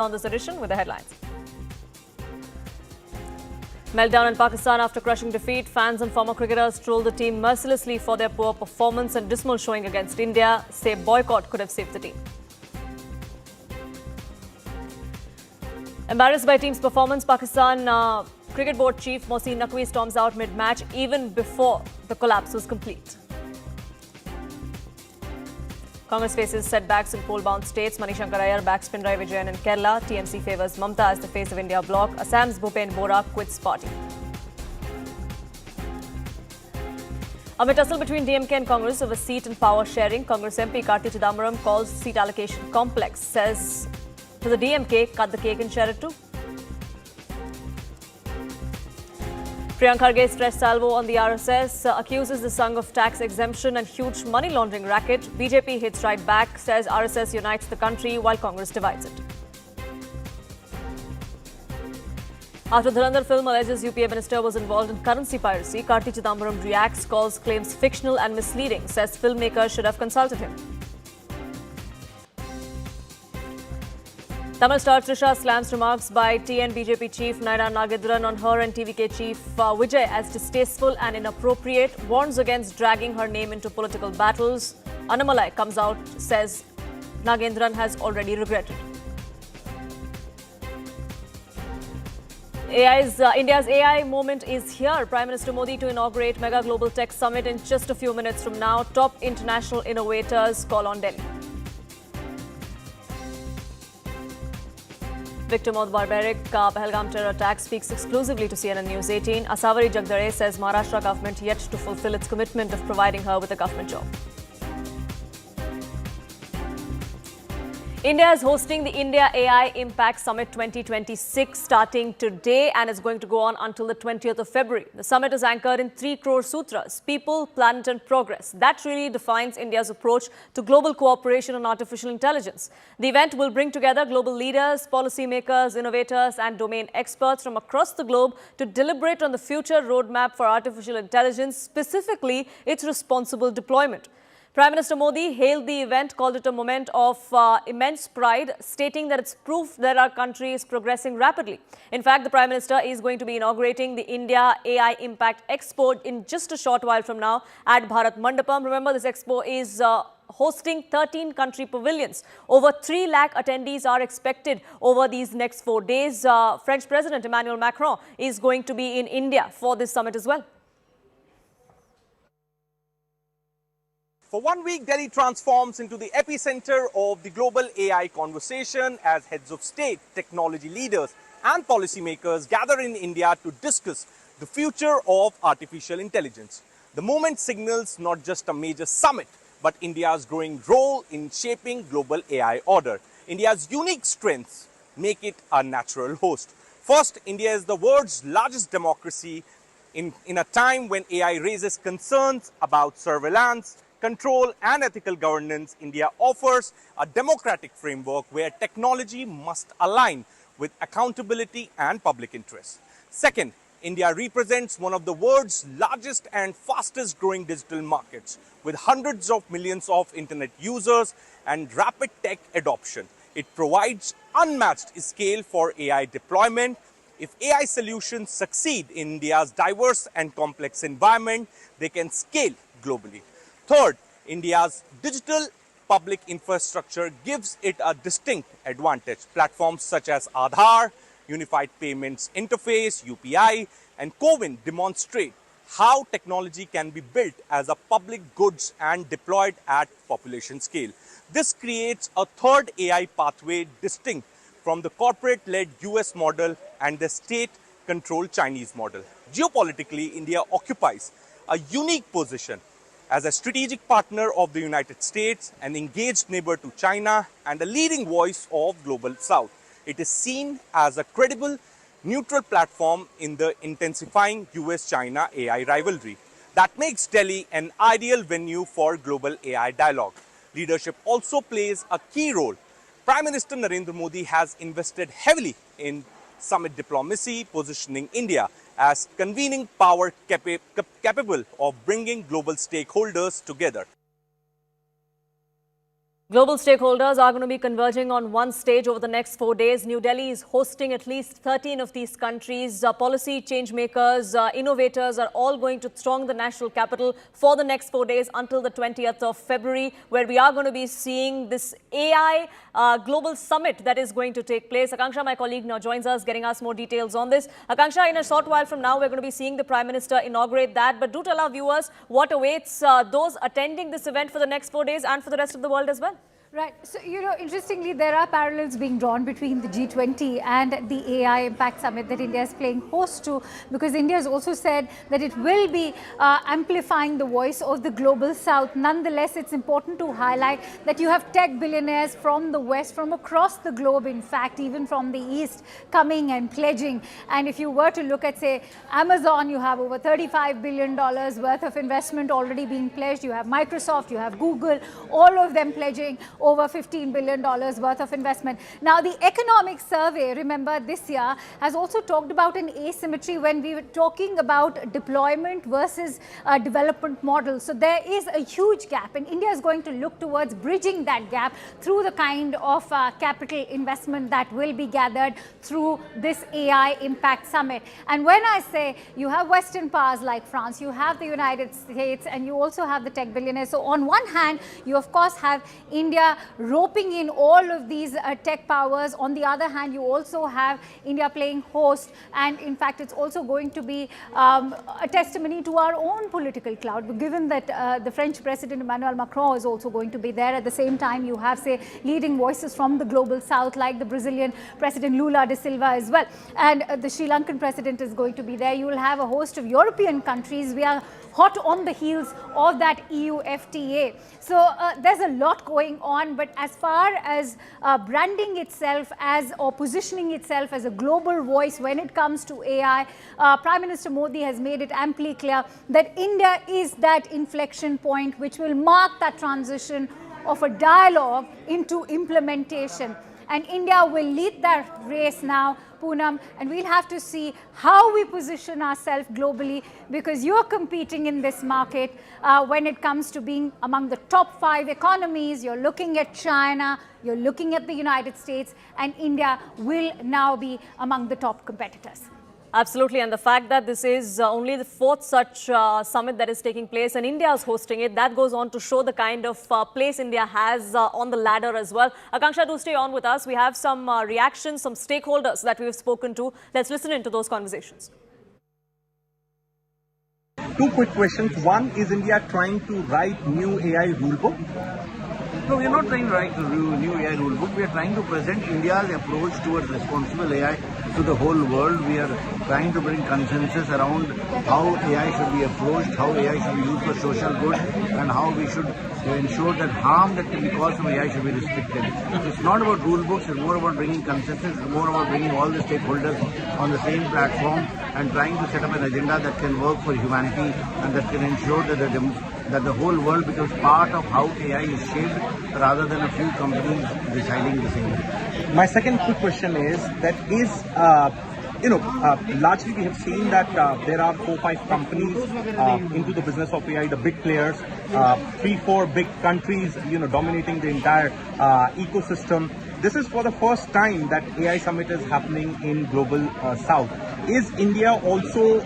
On this edition with the headlines. Meltdown in Pakistan after crushing defeat. Fans and former cricketers troll the team mercilessly for their poor performance and dismal showing against India. Say boycott could have saved the team. Embarrassed by team's performance, Pakistan Cricket Board Chief Mohsin Naqvi storms out mid-match even before the collapse was complete. Congress faces setbacks in poll-bound states. Manishankar Iyer backs Pinarayi Vijayan in Kerala. TMC favours Mamta as the face of India bloc. Assam's Bhupen Bora quits party. Amid tussle between DMK and Congress over seat and power sharing, Congress MP Karti Chidambaram calls seat allocation complex. Says to the DMK, cut the cake and share it too. Priyanka Kharge's fresh salvo on the RSS, accuses the Sangh of tax exemption and huge money laundering racket. BJP hits right back, says RSS unites the country while Congress divides it. After Dhurandhar film alleges UPA minister was involved in currency piracy, Karti Chidambaram reacts, calls claims fictional and misleading, says filmmakers should have consulted him. Tamil star Trisha slams remarks by TN BJP chief Naina Nagedran on her and TVK chief Vijay as distasteful and inappropriate, warns against dragging her name into political battles. Annamalai comes out, says Nagendran has already regretted. India's AI moment is here. Prime Minister Modi to inaugurate Mega Global Tech Summit in just a few minutes from now. Top international innovators call on Delhi. Victim of the barbaric Pahalgam terror attack speaks exclusively to CNN News 18. Asavari Jagdare says Maharashtra government yet to fulfill its commitment of providing her with a government job. India is hosting the India AI Impact Summit 2026 starting today and is going to go on until the 20th of February. The summit is anchored in 3 core sutras: people, planet and progress. That really defines India's approach to global cooperation on artificial intelligence. The event will bring together global leaders, policymakers, innovators and domain experts from across the globe to deliberate on the future roadmap for artificial intelligence, specifically its responsible deployment. Prime Minister Modi hailed the event, called it a moment of immense pride, stating that it's proof that our country is progressing rapidly. In fact, the Prime Minister is going to be inaugurating the India AI Impact Expo in just a short while from now at Bharat Mandapam. Remember, this expo is hosting 13 country pavilions. Over 3 lakh attendees are expected over these next 4 days. French President Emmanuel Macron is going to be in India for this summit as well. For 1 week, Delhi transforms into the epicenter of the global AI conversation as heads of state, technology leaders and policymakers gather in India to discuss the future of artificial intelligence. The moment signals not just a major summit, but India's growing role in shaping global AI order. India's unique strengths make it a natural host. First, India is the world's largest democracy. In a time when AI raises concerns about surveillance, control and ethical governance, India offers a democratic framework where technology must align with accountability and public interest. Second, India represents one of the world's largest and fastest growing digital markets with hundreds of millions of internet users and rapid tech adoption. It provides unmatched scale for AI deployment. If AI solutions succeed in India's diverse and complex environment, they can scale globally. Third, India's digital public infrastructure gives it a distinct advantage. Platforms such as Aadhaar, Unified Payments Interface, UPI, and CoWIN demonstrate how technology can be built as a public goods and deployed at population scale. This creates a third AI pathway distinct from the corporate-led US model and the state-controlled Chinese model. Geopolitically, India occupies a unique position as a strategic partner of the United States, an engaged neighbor to China, and a leading voice of Global South. It is seen as a credible, neutral platform in the intensifying US-China AI rivalry. That makes Delhi an ideal venue for global AI dialogue. Leadership also plays a key role. Prime Minister Narendra Modi has invested heavily in summit diplomacy, positioning India as convening power capable of bringing global stakeholders together. Global stakeholders are going to be converging on one stage over the next 4 days. New Delhi is hosting at least 13 of these countries. Policy change makers, innovators are all going to throng the national capital for the next 4 days until the 20th of February, where we are going to be seeing this AI global summit that is going to take place. Akanksha, my colleague, now joins us, getting us more details on this. Akanksha, in a short while from now, we're going to be seeing the Prime Minister inaugurate that. But do tell our viewers what awaits those attending this event for the next 4 days and for the rest of the world as well. Right. So, interestingly, there are parallels being drawn between the G20 and the AI Impact Summit that India is playing host to, because India has also said that it will be amplifying the voice of the global south. Nonetheless, it's important to highlight that you have tech billionaires from the west, from across the globe, in fact, even from the east, coming and pledging. And if you were to look at, say, Amazon, you have over $35 billion worth of investment already being pledged. You have Microsoft, you have Google, all of them pledging over $15 billion worth of investment. Now, the economic survey, remember, this year has also talked about an asymmetry when we were talking about deployment versus development models. So there is a huge gap, and India is going to look towards bridging that gap through the kind of capital investment that will be gathered through this AI Impact Summit. And when I say you have Western powers like France, you have the United States, and you also have the tech billionaires. So on one hand, you of course have India roping in all of these tech powers. On the other hand, you also have India playing host, and in fact it's also going to be a testimony to our own political cloud, given that the French President Emmanuel Macron is also going to be there. At the same time, you have, say, leading voices from the global south like the Brazilian President Lula da Silva as well, and the Sri Lankan President is going to be there. You will have a host of European countries. We are hot on the heels of that EU FTA. So there's a lot going on, but as far as branding itself as, or positioning itself as a global voice when it comes to AI, Prime Minister Modi has made it amply clear that India is that inflection point which will mark that transition of a dialogue into implementation. And India will lead that race now, Poonam, and we'll have to see how we position ourselves globally, because you're competing in this market when it comes to being among the top 5 economies. You're looking at China, you're looking at the United States, and India will now be among the top competitors. Absolutely, and the fact that this is only the 4th such summit that is taking place and India is hosting it, that goes on to show the kind of place India has on the ladder as well. Akanksha, do stay on with us. We have some reactions, some stakeholders that we've spoken to. Let's listen into those conversations. 2 quick questions. One, is India trying to write new AI rulebook? No, we are not trying to write a new AI rulebook. We are trying to present India's approach towards responsible AI to the whole world. We are trying to bring consensus around how AI should be approached, how AI should be used for social good, and how we should ensure that harm that can be caused from AI should be restricted. It's not about rule books, it's more about bringing consensus, it's more about bringing all the stakeholders on the same platform and trying to set up an agenda that can work for humanity and that can ensure that the whole world becomes part of how AI is shaped rather than a few companies deciding the same. My second quick question is that largely we have seen that there are 4-5 companies into the business of AI, the big players, 3-4 big countries, dominating the entire ecosystem. This is for the first time that AI Summit is happening in Global South. Is India also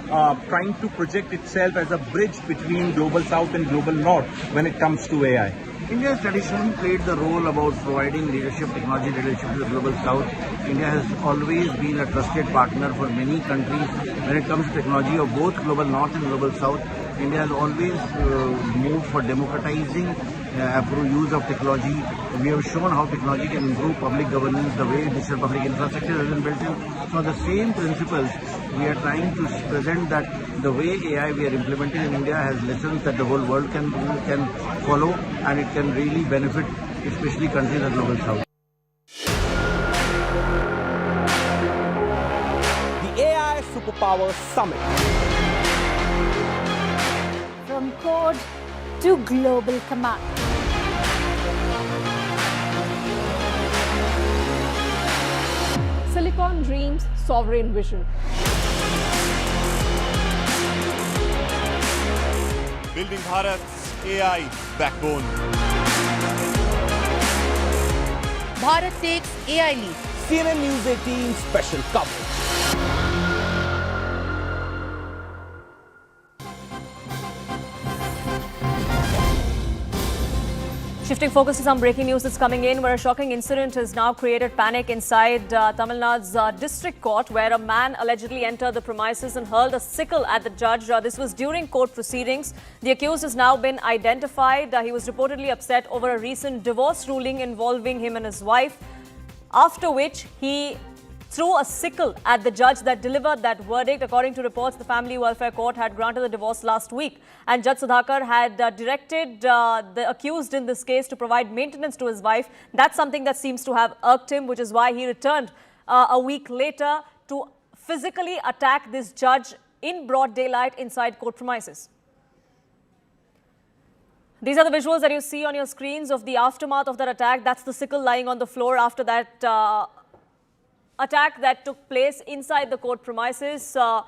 trying to project itself as a bridge between Global South and Global North when it comes to AI? India has traditionally played the role about providing leadership, technology leadership to the Global South. India has always been a trusted partner for many countries when it comes to technology of both Global North and Global South. India has always moved for democratizing use of technology. We have shown how technology can improve public governance, the way digital public infrastructure has been built in. So the same principles, we are trying to present that the way AI we are implementing in India has lessons that the whole world can follow, and it can really benefit especially countries like Global South. The AI Superpower Summit. From code to global command. Silicon dreams, sovereign vision. Building Bharat's AI backbone. Bharat takes AI lead. CNN News 18 special coverage. Shifting focus to some breaking news that's coming in, where a shocking incident has now created panic inside Tamil Nadu's district court, where a man allegedly entered the premises and hurled a sickle at the judge. This was during court proceedings. The accused has now been identified. He was reportedly upset over a recent divorce ruling involving him and his wife, after which he threw a sickle at the judge that delivered that verdict. According to reports, the Family Welfare Court had granted the divorce last week, and Judge Sudhakar had directed the accused in this case to provide maintenance to his wife. That's something that seems to have irked him, which is why he returned a week later to physically attack this judge in broad daylight inside court premises. These are the visuals that you see on your screens of the aftermath of that attack. That's the sickle lying on the floor after that attack that took place inside the court premises. The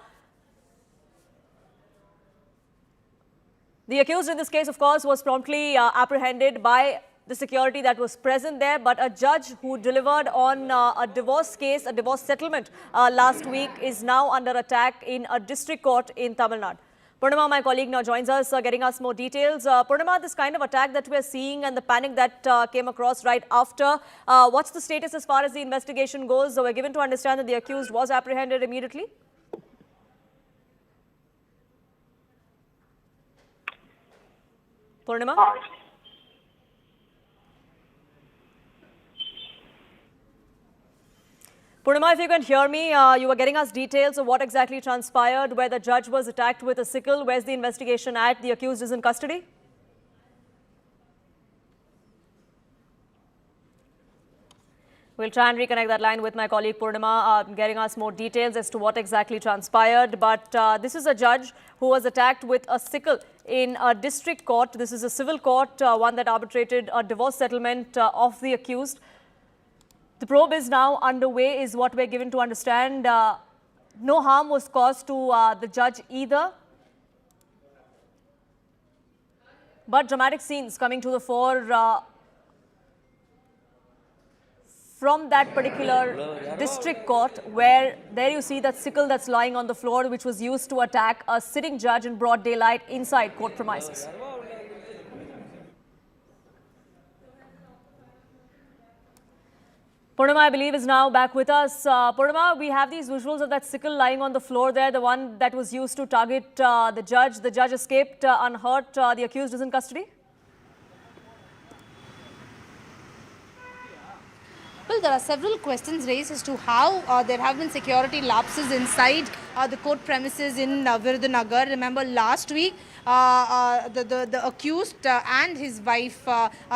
accused in this case, of course, was promptly apprehended by the security that was present there, but a judge who delivered on a divorce case, a divorce settlement last week, is now under attack in a district court in Tamil Nadu. Purnima, my colleague, now joins us, getting us more details. Purnima, this kind of attack that we're seeing and the panic that came across right after, what's the status as far as the investigation goes? We're given to understand that the accused was apprehended immediately. Purnima? Purnima, if you can hear me, you were getting us details of what exactly transpired, where the judge was attacked with a sickle. Where's the investigation at? The accused is in custody? We'll try and reconnect that line with my colleague Purnima, getting us more details as to what exactly transpired. But this is a judge who was attacked with a sickle in a district court. This is a civil court, one that arbitrated a divorce settlement of the accused. The probe is now underway, is what we're given to understand. No harm was caused to the judge either. But dramatic scenes coming to the fore from that particular district court, where there you see that sickle that's lying on the floor, which was used to attack a sitting judge in broad daylight inside court premises. Purnima, I believe, is now back with us. Purnima, we have these visuals of that sickle lying on the floor there, the one that was used to target the judge. The judge escaped unhurt. The accused is in custody? Well, there are several questions raised as to how there have been security lapses inside the court premises in Virudunagar. Remember, last week, the accused and his wife,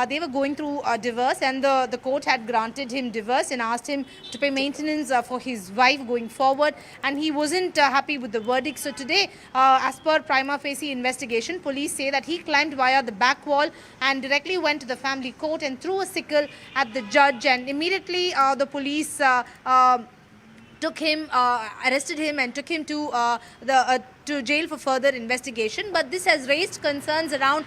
they were going through a divorce, and the court had granted him divorce and asked him to pay maintenance for his wife going forward, and he wasn't happy with the verdict. So today, as per prima facie investigation, police say that he climbed via the back wall and directly went to the family court and threw a sickle at the judge, and immediately the police took him, arrested him and took him to to jail for further investigation. But this has raised concerns around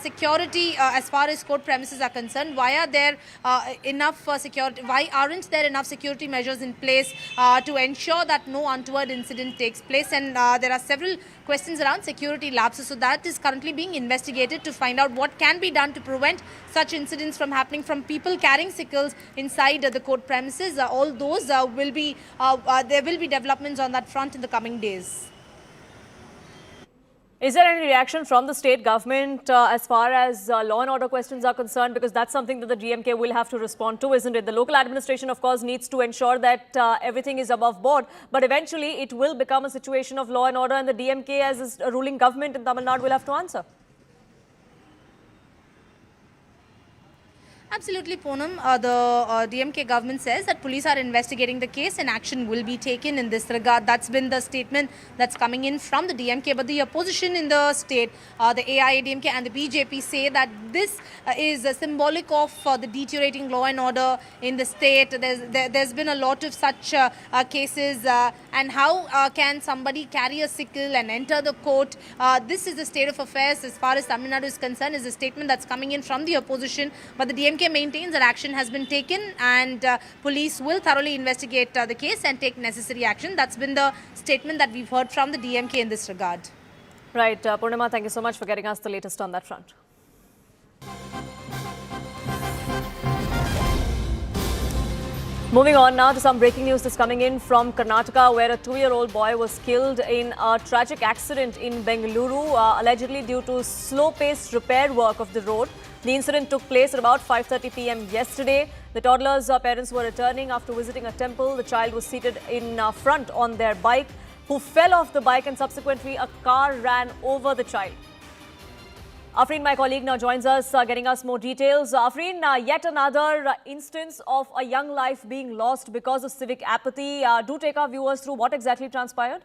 security as far as court premises are concerned. Why are there enough security? Why aren't there enough security measures in place to ensure that no untoward incident takes place? And there are several questions around security lapses. So that is currently being investigated to find out what can be done to prevent such incidents from happening, from people carrying sickles inside the court premises. All those will be there will be developments on that front in the coming days. Is there any reaction from the state government as far as law and order questions are concerned? Because that's something that the DMK will have to respond to, isn't it? The local administration, of course, needs to ensure that everything is above board. But eventually, it will become a situation of law and order, and the DMK, as a ruling government in Tamil Nadu, will have to answer. Absolutely, Poonam. The DMK government says that police are investigating the case and action will be taken in this regard. That's been the statement that's coming in from the DMK. But the opposition in the state, the AIADMK and the BJP, say that this is symbolic of the deteriorating law and order in the state. There's been a lot of such cases. And how can somebody carry a sickle and enter the court? This is the state of affairs as far as Tamil Nadu is concerned, is a statement that's coming in from the opposition. But the DMK DMK maintains that action has been taken and police will thoroughly investigate the case and take necessary action. That's been the statement that we've heard from the DMK in this regard. Right, Purnima, thank you so much for getting us the latest on that front. Moving on now to some breaking news that's coming in from Karnataka, where a 2-year-old boy was killed in a tragic accident in Bengaluru, allegedly due to slow-paced repair work of the road. The incident took place at about 5:30 p.m. yesterday. The toddler's parents were returning after visiting a temple. The child was seated in front on their bike, who fell off the bike, and subsequently a car ran over the child. Afreen, my colleague, now joins us, getting us more details. Afreen, yet another instance of a young life being lost because of civic apathy. Do take our viewers through what exactly transpired.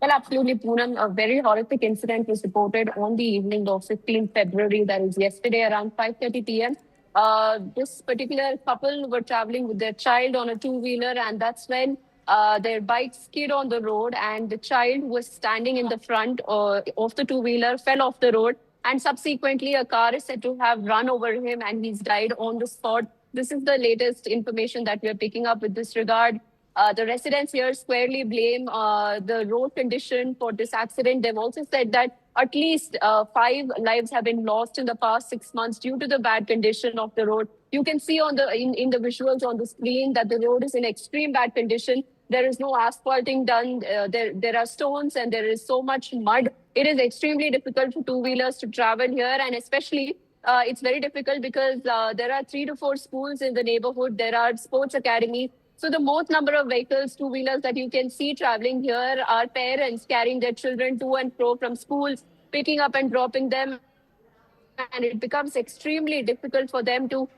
Well, absolutely, Poonam. A very horrific incident was reported on the evening of 15th February, that is yesterday, around 5:30 p.m. This particular couple were traveling with their child on a two-wheeler, and that's when their bike skid on the road, and the child was standing in the front of the two-wheeler, fell off the road, and subsequently a car is said to have run over him and he's died on the spot. This is the latest information that we are picking up with this regard. The residents here squarely blame the road condition for this accident. They've also said that at least 5 lives have been lost in the past 6 months due to the bad condition of the road. You can see on the in the visuals on the screen that the road is in extreme bad condition. There is no asphalting done. There are stones and there is so much mud. It is extremely difficult for two-wheelers to travel here, and especially it's very difficult because there are 3 to 4 schools in the neighborhood. There are sports academies. So the most number of vehicles, two-wheelers that you can see traveling here are parents carrying their children to and fro from schools, picking up and dropping them. And it becomes extremely difficult for them to,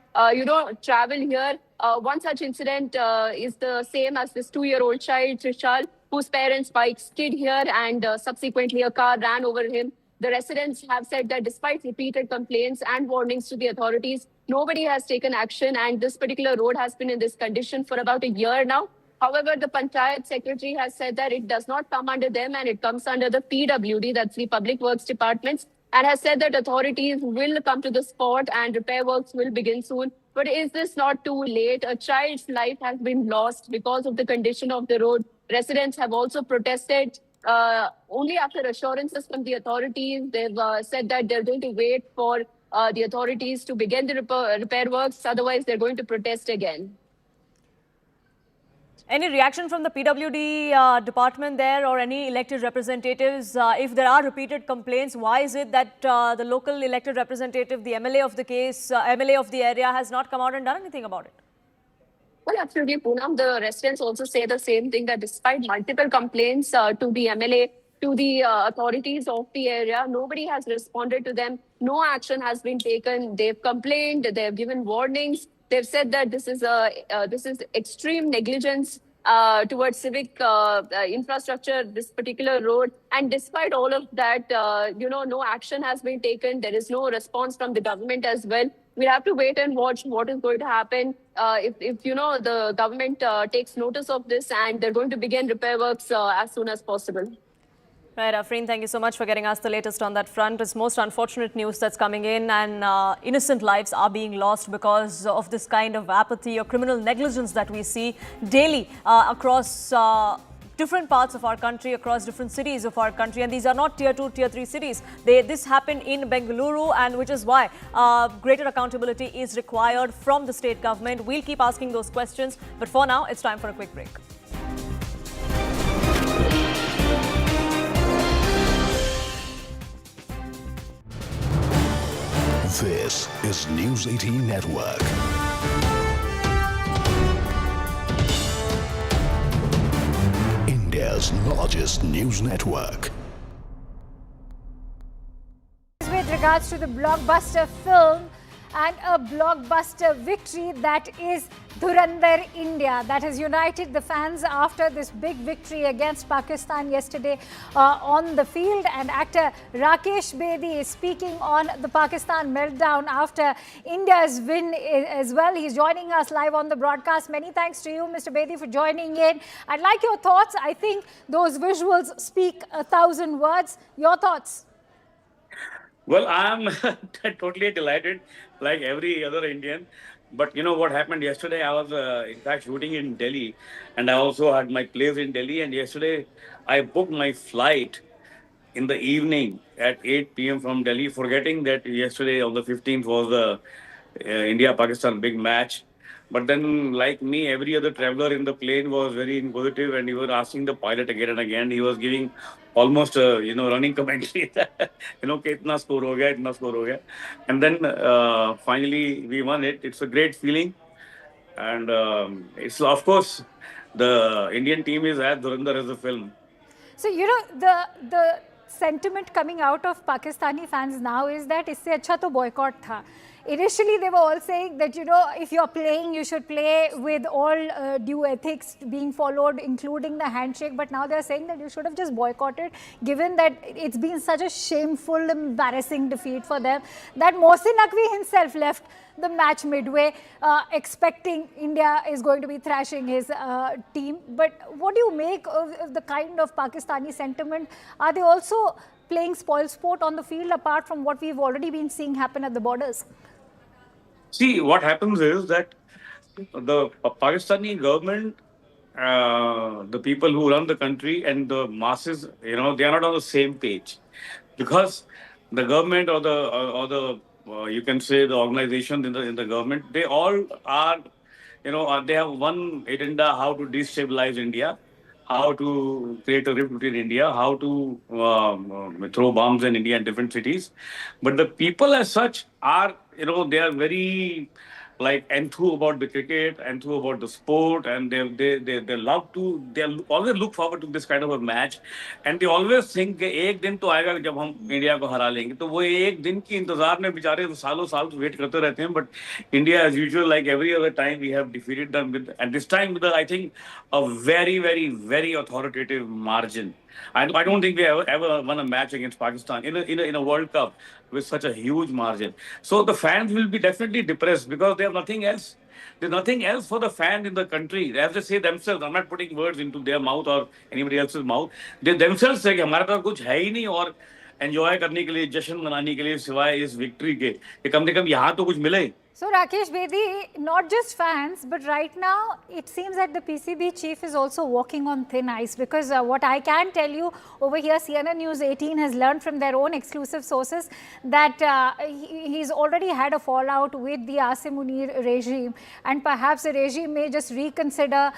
travel here. One such incident is the same as this 2-year-old child, Trisha, whose parents' bike skid here and subsequently a car ran over him. The residents have said that despite repeated complaints and warnings to the authorities, nobody has taken action, and this particular road has been in this condition for about a year now. However, the Panchayat Secretary has said that it does not come under them and it comes under the PWD, that's the Public Works Departments, and has said that authorities will come to the spot and repair works will begin soon. But is this not too late? A child's life has been lost because of the condition of the road. Residents have also protested. Only after assurances from the authorities, they've said that they're going to wait for the authorities to begin the repair works. Otherwise, they're going to protest again. Any reaction from the PWD department there, or any elected representatives? If there are repeated complaints, why is it that the local elected representative, the MLA of the case, MLA of the area, has not come out and done anything about it? Well, absolutely, Poonam. The residents also say the same thing, that despite multiple complaints to the MLA, to the authorities of the area, nobody has responded to them. No action has been taken. They've complained. They've given warnings. They've said that this is extreme negligence towards civic infrastructure, this particular road. And despite all of that, no action has been taken. There is no response from the government as well. We'll have to wait and watch what is going to happen if the government takes notice of this, and they're going to begin repair works as soon as possible. Right, Afreen, thank you so much for getting us the latest on that front. It's most unfortunate news that's coming in, and innocent lives are being lost because of this kind of apathy or criminal negligence that we see daily across different parts of our country, across different cities of our country. And these are not tier 2, tier 3 cities. This happened in Bengaluru, and which is why greater accountability is required from the state government. We'll keep asking those questions, but for now, it's time for a quick break. This is News 18 Network. India's largest news network. With regards to the blockbuster film and a blockbuster victory, that is Dhurandhar India, that has united the fans after this big victory against Pakistan yesterday on the field. And actor Rakesh Bedi is speaking on the Pakistan meltdown after India's win as well. He's joining us live on the broadcast. Many thanks to you, Mr. Bedi, for joining in. I'd like your thoughts. I think those visuals speak 1,000 words. Your thoughts? Well, I'm totally delighted, like every other Indian. But you know what happened yesterday? I was, in fact, shooting in Delhi, and I also had my place in Delhi. And yesterday, I booked my flight in the evening at 8 p.m. from Delhi, forgetting that yesterday on the 15th was the India-Pakistan big match. But then, like me, every other traveler in the plane was very inquisitive, and he was asking the pilot again and again. He was giving almost a running commentary. कि इतना score हो गया, इतना score हो गया. And then finally we won it. It's a great feeling, and it's of course the Indian team is as Dhurandhar as the film. So, you know, the sentiment coming out of Pakistani fans now is that isse acha to boycott tha. Initially, they were all saying that, you know, if you're playing, you should play with all due ethics being followed, including the handshake. But now they're saying that you should have just boycotted, given that it's been such a shameful, embarrassing defeat for them, that Mohsin Naqvi himself left the match midway, expecting India is going to be thrashing his team. But what do you make of the kind of Pakistani sentiment? Are they also playing spoil sport on the field, apart from what we've already been seeing happen at the borders? See, what happens is that the Pakistani government, the people who run the country and the masses, they are not on the same page, because the government or the you can say the organizations in the government, they all are, they have one agenda: how to destabilize India, how to create a rift between India, how to throw bombs in India in different cities. But the people as such are, they are very like enthused about the cricket, enthused about the sport, and they love to, they always look forward to this kind of a match, and they always think कि एक दिन तो आएगा जब हम India को हरा लेंगे. तो वो एक दिन की इंतजार में बेचारे सालों साल वेट करते रहते हैं. But India, as usual, like every other time, we have defeated them with, and this time with I think a very very authoritative margin. I don't think we ever won a match against Pakistan in a World Cup with such a huge margin. So the fans will be definitely depressed because they have nothing else. There's nothing else for the fans in the country. As they say themselves, I'm not putting words into their mouth or anybody else's mouth. They themselves say कि हमारे पास कुछ है ही नहीं और enjoy करने के लिए, जश्न मनाने के लिए सिवाय इस विक्ट्री के, कि कम से कम यहाँ तो कुछ मिले. So, Rakesh Bedi, not just fans, but right now it seems that the PCB chief is also walking on thin ice, because what I can tell you over here, CNN News 18 has learned from their own exclusive sources that he's already had a fallout with the Asim Munir regime, and perhaps the regime may just reconsider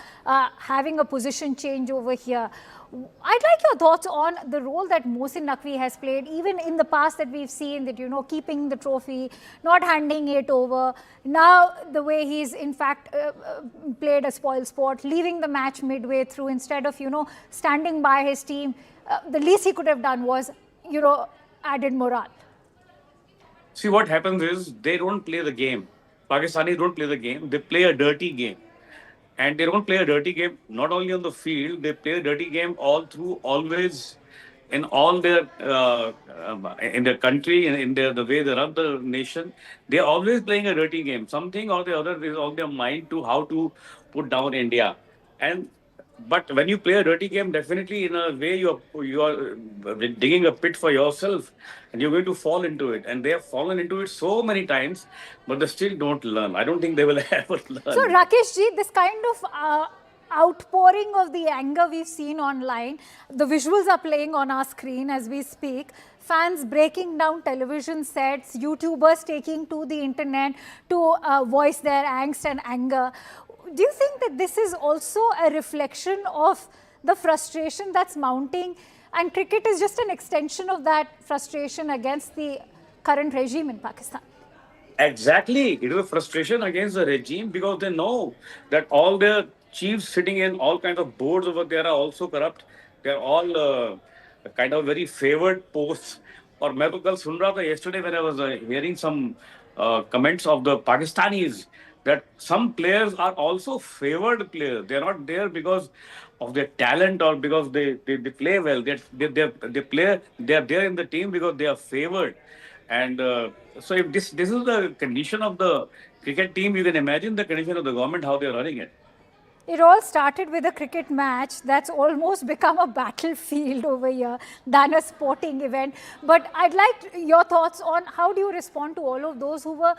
having a position change over here. I'd like your thoughts on the role that Mohsin Naqvi has played, even in the past that we've seen that, keeping the trophy, not handing it over. Now, the way he's in fact played a spoil sport, leaving the match midway through instead of, standing by his team. The least he could have done was, added morale. See, what happens is they don't play the game. Pakistanis don't play the game. They play a dirty game. And they don't play a dirty game not only on the field, they play a dirty game all through, always, in all their, in their country, in the way they run the nation. They're always playing a dirty game. Something or the other is on their mind to how to put down India. But when you play a dirty game, definitely in a way you are digging a pit for yourself, and you're going to fall into it. And they have fallen into it so many times, but they still don't learn. I don't think they will ever learn. So, Rakesh ji, this kind of outpouring of the anger we've seen online, the visuals are playing on our screen as we speak. Fans breaking down television sets, YouTubers taking to the internet to voice their angst and anger. Do you think that this is also a reflection of the frustration that's mounting, and cricket is just an extension of that frustration against the current regime in Pakistan? Exactly. It is a frustration against the regime because they know that all their chiefs sitting in all kinds of boards over there are also corrupt. They're all kind of very favored posts. और मैं तो कल सुन रहा था yesterday when I was hearing some comments of the Pakistanis that some players are also favored players. They're not there because of their talent or because they play well. They play. They are there in the team because they are favored. And so if this is the condition of the cricket team, you can imagine the condition of the government, how they are running it. It all started with a cricket match that's almost become a battlefield over here than a sporting event. But I'd like your thoughts on how do you respond to all of those who were,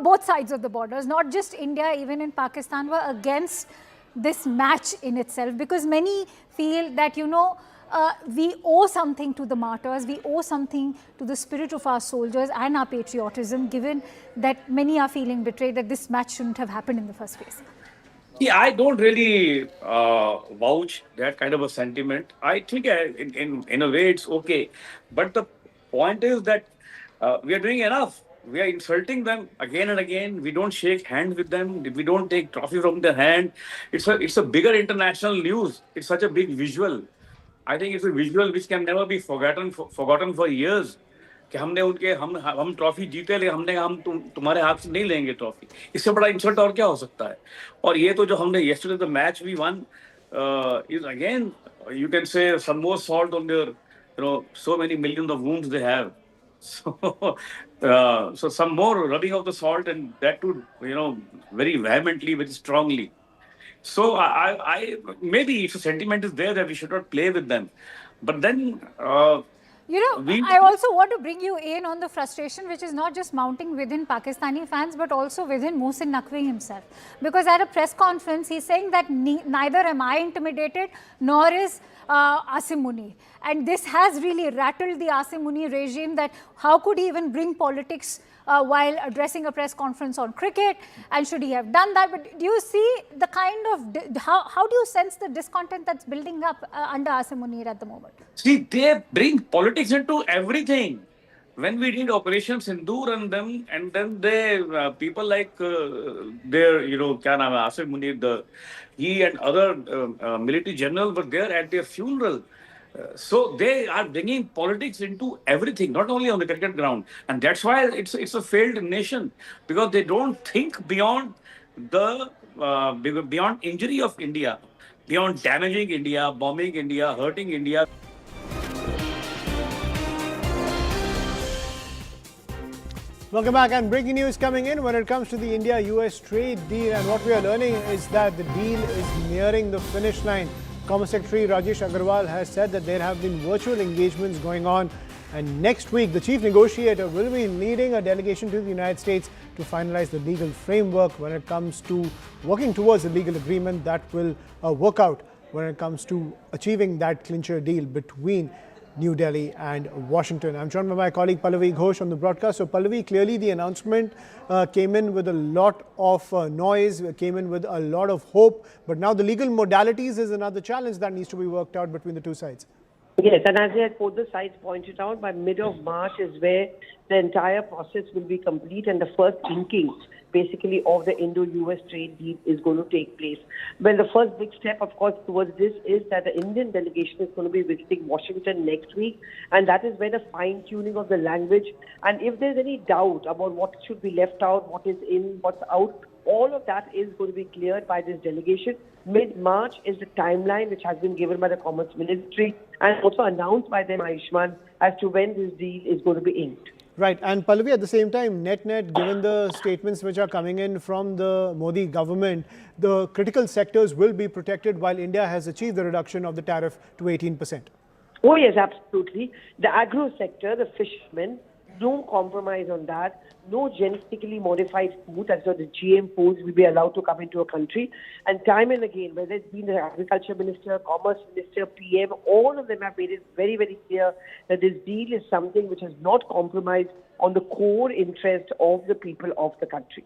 both sides of the borders, not just India, even in Pakistan, were against this match in itself, because many feel that, we owe something to the martyrs, we owe something to the spirit of our soldiers and our patriotism, given that many are feeling betrayed, that this match shouldn't have happened in the first place. Yeah, I don't really vouch that kind of a sentiment. I think in a way it's okay, but the point is that we are doing enough. We are insulting them again and again. We don't shake hands with them. We don't take trophy from their hand. It's a bigger international news. It's such a big visual. I think it's a visual which can never be forgotten for years. कि हमने उनके हम trophy जीते, लेकिन हमने तुम्हारे हाथ से नहीं लेंगे ट्रॉफी। इससे बड़ा इंसल्ट और क्या हो सकता है? और ये तो जो हमने yesterday the match we won is again you can say some more salt on their so many millions of wounds they have. So some more rubbing of the salt, and that too very vehemently, very strongly. So I maybe if a sentiment is there that we should not play with them, but then. I also want to bring you in on the frustration which is not just mounting within Pakistani fans, but also within Mohsin Naqvi himself. Because at a press conference, he's saying that neither am I intimidated, nor is Asim Munir. And this has really rattled the Asim Munir regime, that how could he even bring politics while addressing a press conference on cricket, and should he have done that? But do you see the kind of, how do you sense the discontent that's building up under Asim Munir at the moment? See, they bring politics into everything. When we did Operation Sindoor and then they, people like their, kya naam hai, Asif Munir, he and other military generals were there at their funeral. So they are bringing politics into everything, not only on the cricket ground, and that's why it's a failed nation, because they don't think beyond the beyond injury of India, beyond damaging India, bombing India, hurting India. Welcome back, and breaking news coming in when it comes to the India-US trade deal, and what we are learning is that the deal is nearing the finish line. Commerce Secretary Rajesh Agarwal has said that there have been virtual engagements going on, and next week the chief negotiator will be leading a delegation to the United States to finalize the legal framework when it comes to working towards a legal agreement that will work out when it comes to achieving that clincher deal between New Delhi and Washington. I'm joined by my colleague Pallavi Ghosh on the broadcast. So Pallavi, clearly the announcement came in with a lot of noise, came in with a lot of hope, but now the legal modalities is another challenge that needs to be worked out between the two sides. Yes, and as both the sides pointed out, by mid of March is where the entire process will be complete, and the first inking basically of the Indo-US trade deal is going to take place. Well, the first big step, of course, towards this is that the Indian delegation is going to be visiting Washington next week, and that is where the fine-tuning of the language, and if there's any doubt about what should be left out, what is in, what's out, all of that is going to be cleared by this delegation. Mid-March is the timeline which has been given by the Commerce Ministry and also announced by them, Ayushman, as to when this deal is going to be inked. Right, and Pallavi, at the same time, net-net, given the statements which are coming in from the Modi government, the critical sectors will be protected while India has achieved the reduction of the tariff to 18%. Oh yes, absolutely. The agro sector, the fishermen, no compromise on that. No genetically modified food, as well as GM foods, will be allowed to come into a country. And time and again, whether it's been the Agriculture Minister, Commerce Minister, PM, all of them have made it very, very clear that this deal is something which has not compromised on the core interest of the people of the country.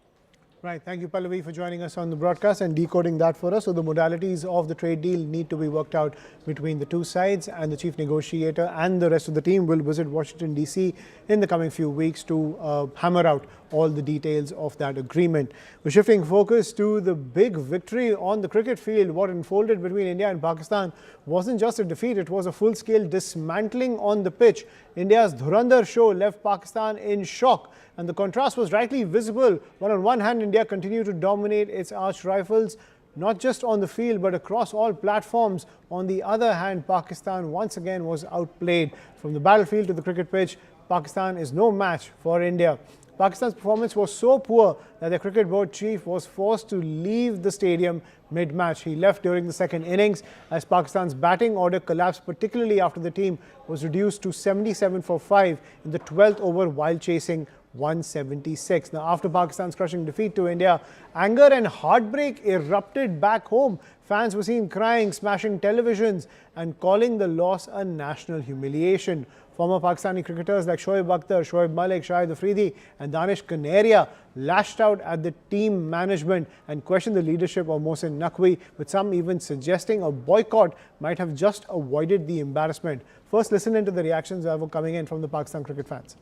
Right. Thank you, Pallavi, for joining us on the broadcast and decoding that for us. So the modalities of the trade deal need to be worked out between the two sides, and the chief negotiator and the rest of the team will visit Washington, D.C. in the coming few weeks to hammer out all the details of that agreement. We're shifting focus to the big victory on the cricket field. What unfolded between India and Pakistan wasn't just a defeat, it was a full-scale dismantling on the pitch. India's Dhurandhar show left Pakistan in shock, and the contrast was rightly visible when on one hand India continued to dominate its arch rivals, not just on the field but across all platforms. On the other hand, Pakistan once again was outplayed. From the battlefield to the cricket pitch, Pakistan is no match for India. Pakistan's performance was so poor that the cricket board chief was forced to leave the stadium mid-match. He left during the second innings as Pakistan's batting order collapsed, particularly after the team was reduced to 77 for 5 in the 12th over while chasing 176. Now, after Pakistan's crushing defeat to India, anger and heartbreak erupted back home. Fans were seen crying, smashing televisions and calling the loss a national humiliation. Former Pakistani cricketers like Shoaib Akhtar, Shoaib Malik, Shahid Afridi and Danish Kaneria lashed out at the team management and questioned the leadership of Mohsin Naqvi, with some even suggesting a boycott might have just avoided the embarrassment. First, listen into the reactions that were coming in from the Pakistan cricket fans.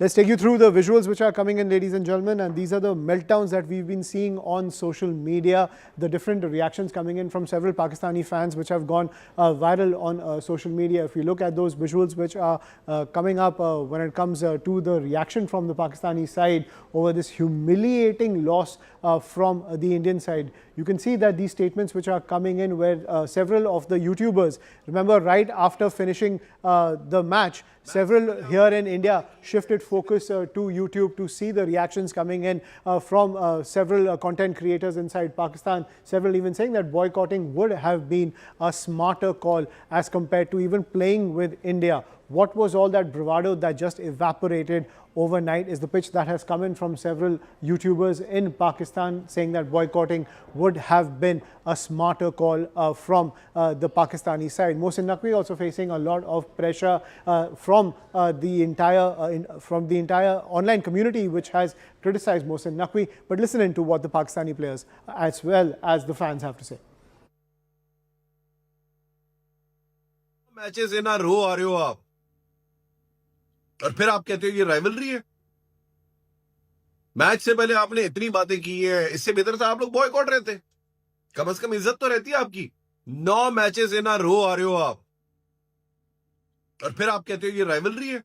Let's take you through the visuals which are coming in, ladies and gentlemen, and these are the meltdowns that we've been seeing on social media, the different reactions coming in from several Pakistani fans which have gone viral on social media. If you look at those visuals which are coming up when it comes to the reaction from the Pakistani side over this humiliating loss from the Indian side, you can see that these statements which are coming in where several of the YouTubers, remember right after finishing the match, several here in India shifted focus to YouTube to see the reactions coming in from several content creators inside Pakistan. Several even saying that boycotting would have been a smarter call as compared to even playing with India. What was all that bravado that just evaporated overnight is the pitch that has come in from several YouTubers in Pakistan saying that boycotting would have been a smarter call from the Pakistani side. Mohsin Naqvi also facing a lot of pressure from the entire online community which has criticized Mohsin Naqvi. But listen in to what the Pakistani players as well as the fans have to say. Matches in a row आ रहे हो आप और फिर आप कहते हो ये राइवलरी है। मैच से पहले आपने इतनी बातें की है, इससे बेहतर था आप लोग बॉयकॉट रहते, कम से कम इज्जत तो रहती है आपकी। 9 मैचेस इन अ रो आ रहे हो आप और फिर आप कहते हो ये राइवलरी है।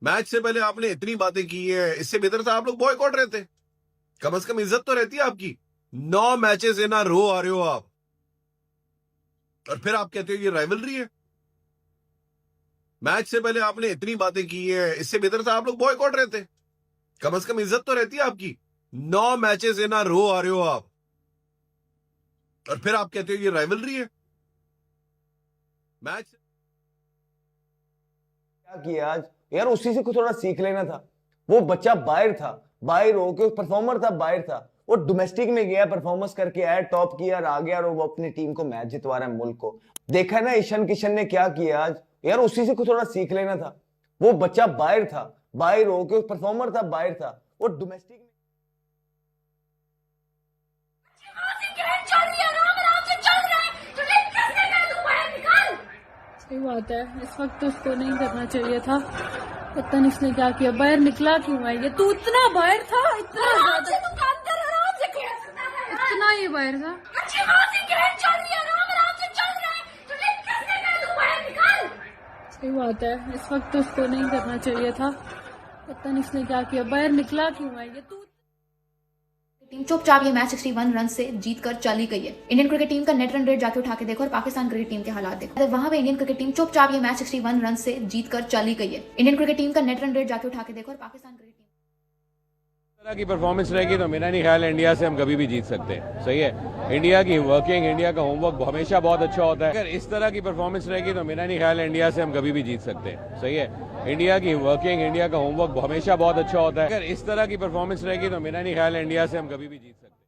मैच से पहले आपने इतनी बातें की है, इससे बेहतर था आप लोग बॉयकॉट रहते, कम से कम इज्जत तो रहती है आपकी। 9 मैचेस इन अ रो आ रहे हो आप और फिर आप कहते हो ये राइवलरी है। मैच से पहले आपने इतनी बातें की है, इससे बेहतर था आप लोग बॉयकॉट रहते, कम से कम इज्जत तो रहती है आपकी। 9 मैचेस इन अ रो आ रहे हो आप और फिर आप कहते हो ये राइवलरी है। मैच क्या किया आज यार, उसी से कुछ थोड़ा सीख लेना था। वो बच्चा बाहर था, बाहर होके परफॉर्मर था, बाहर था, वो डोमेस्टिक में गया, परफॉर्मेंस करके आया, टॉप किया और आ गया और वो अपनी टीम को मैच जितवा रहा है, मुल्क को। देखा ना ईशान किशन ने क्या किया आज यार, उसी से कुछ थोड़ा सीख लेना था। वो बच्चा बाहर था, बाहर होके परफॉर्मर था, बाहर था, वो डोमेस्टिक में सही बात है, इस वक्त तो उसको नहीं करना चाहिए था। पता नहीं इसने क्या किया, बाहर निकला क्यों है ये? तू इतना बाहर था, इतना ज्यादा, इतना ही बाहर था। सही बात है, इस वक्त तो उसको नहीं करना चाहिए था। पता नहीं इसने क्या किया, बाहर निकला क्यों है ये? तू टीम चुपचाप ये मैच 61 रन से जीत कर चली गई है। इंडियन क्रिकेट टीम का नेट रन रेट जाके उठा के देखो और पाकिस्तान क्रिकेट टीम के हालात देखो। वहां पे इंडियन क्रिकेट टीम चुपचाप ये मैच 61 रन से जीत कर चली गई है। इंडियन क्रिकेट टीम का नेट रन रेट जाके उठा के देखो और पाकिस्तान क्रिकेट टीम तरह की परफॉर्मेंस रहेगी तो मेरा नहीं ख्याल इंडिया से हम कभी भी जीत सकते हैं। सही है, इंडिया की वर्किंग, इंडिया का होमवर्क हमेशा बहुत अच्छा होता है। अगर इस तरह की परफॉर्मेंस रहेगी तो मेरा नहीं ख्याल इंडिया से हम कभी भी जीत सकते हैं। सही है, इंडिया की वर्किंग, इंडिया का होमवर्क हमेशा बहुत अच्छा होता है। अगर इस तरह की परफॉर्मेंस रहेगी तो मेरा नहीं ख्याल इंडिया से हम कभी भी जीत सकते हैं।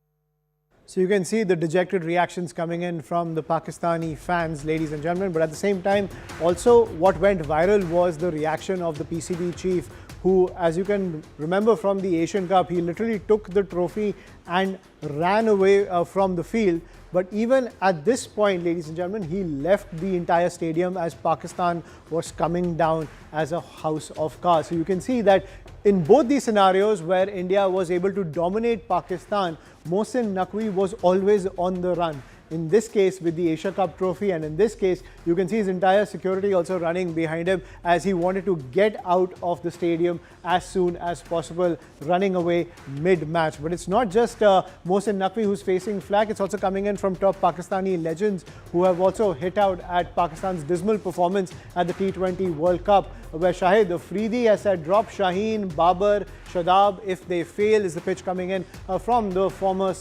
So you can see the dejected reactions coming in from the Pakistani fans, ladies and gentlemen. But at the same time, also what went viral was the reaction of the PCB chief, who, as you can remember from the Asian Cup, he literally took the trophy and ran away from the field. But even at this point, ladies and gentlemen, he left the entire stadium as Pakistan was coming down as a house of cards. So you can see that in both these scenarios where India was able to dominate Pakistan, Mohsin Naqvi was always on the run. in this case with the Asia Cup trophy, and in this case you can see his entire security also running behind him as he wanted to get out of the stadium as soon as possible, running away mid-match. But it's not just Mohsin Naqvi who's facing flack, it's also coming in from top Pakistani legends who have also hit out at Pakistan's dismal performance at the T20 World Cup, where Shahid Afridi has said drop Shaheen, Babar, Shadab if they fail, is the pitch coming in from the former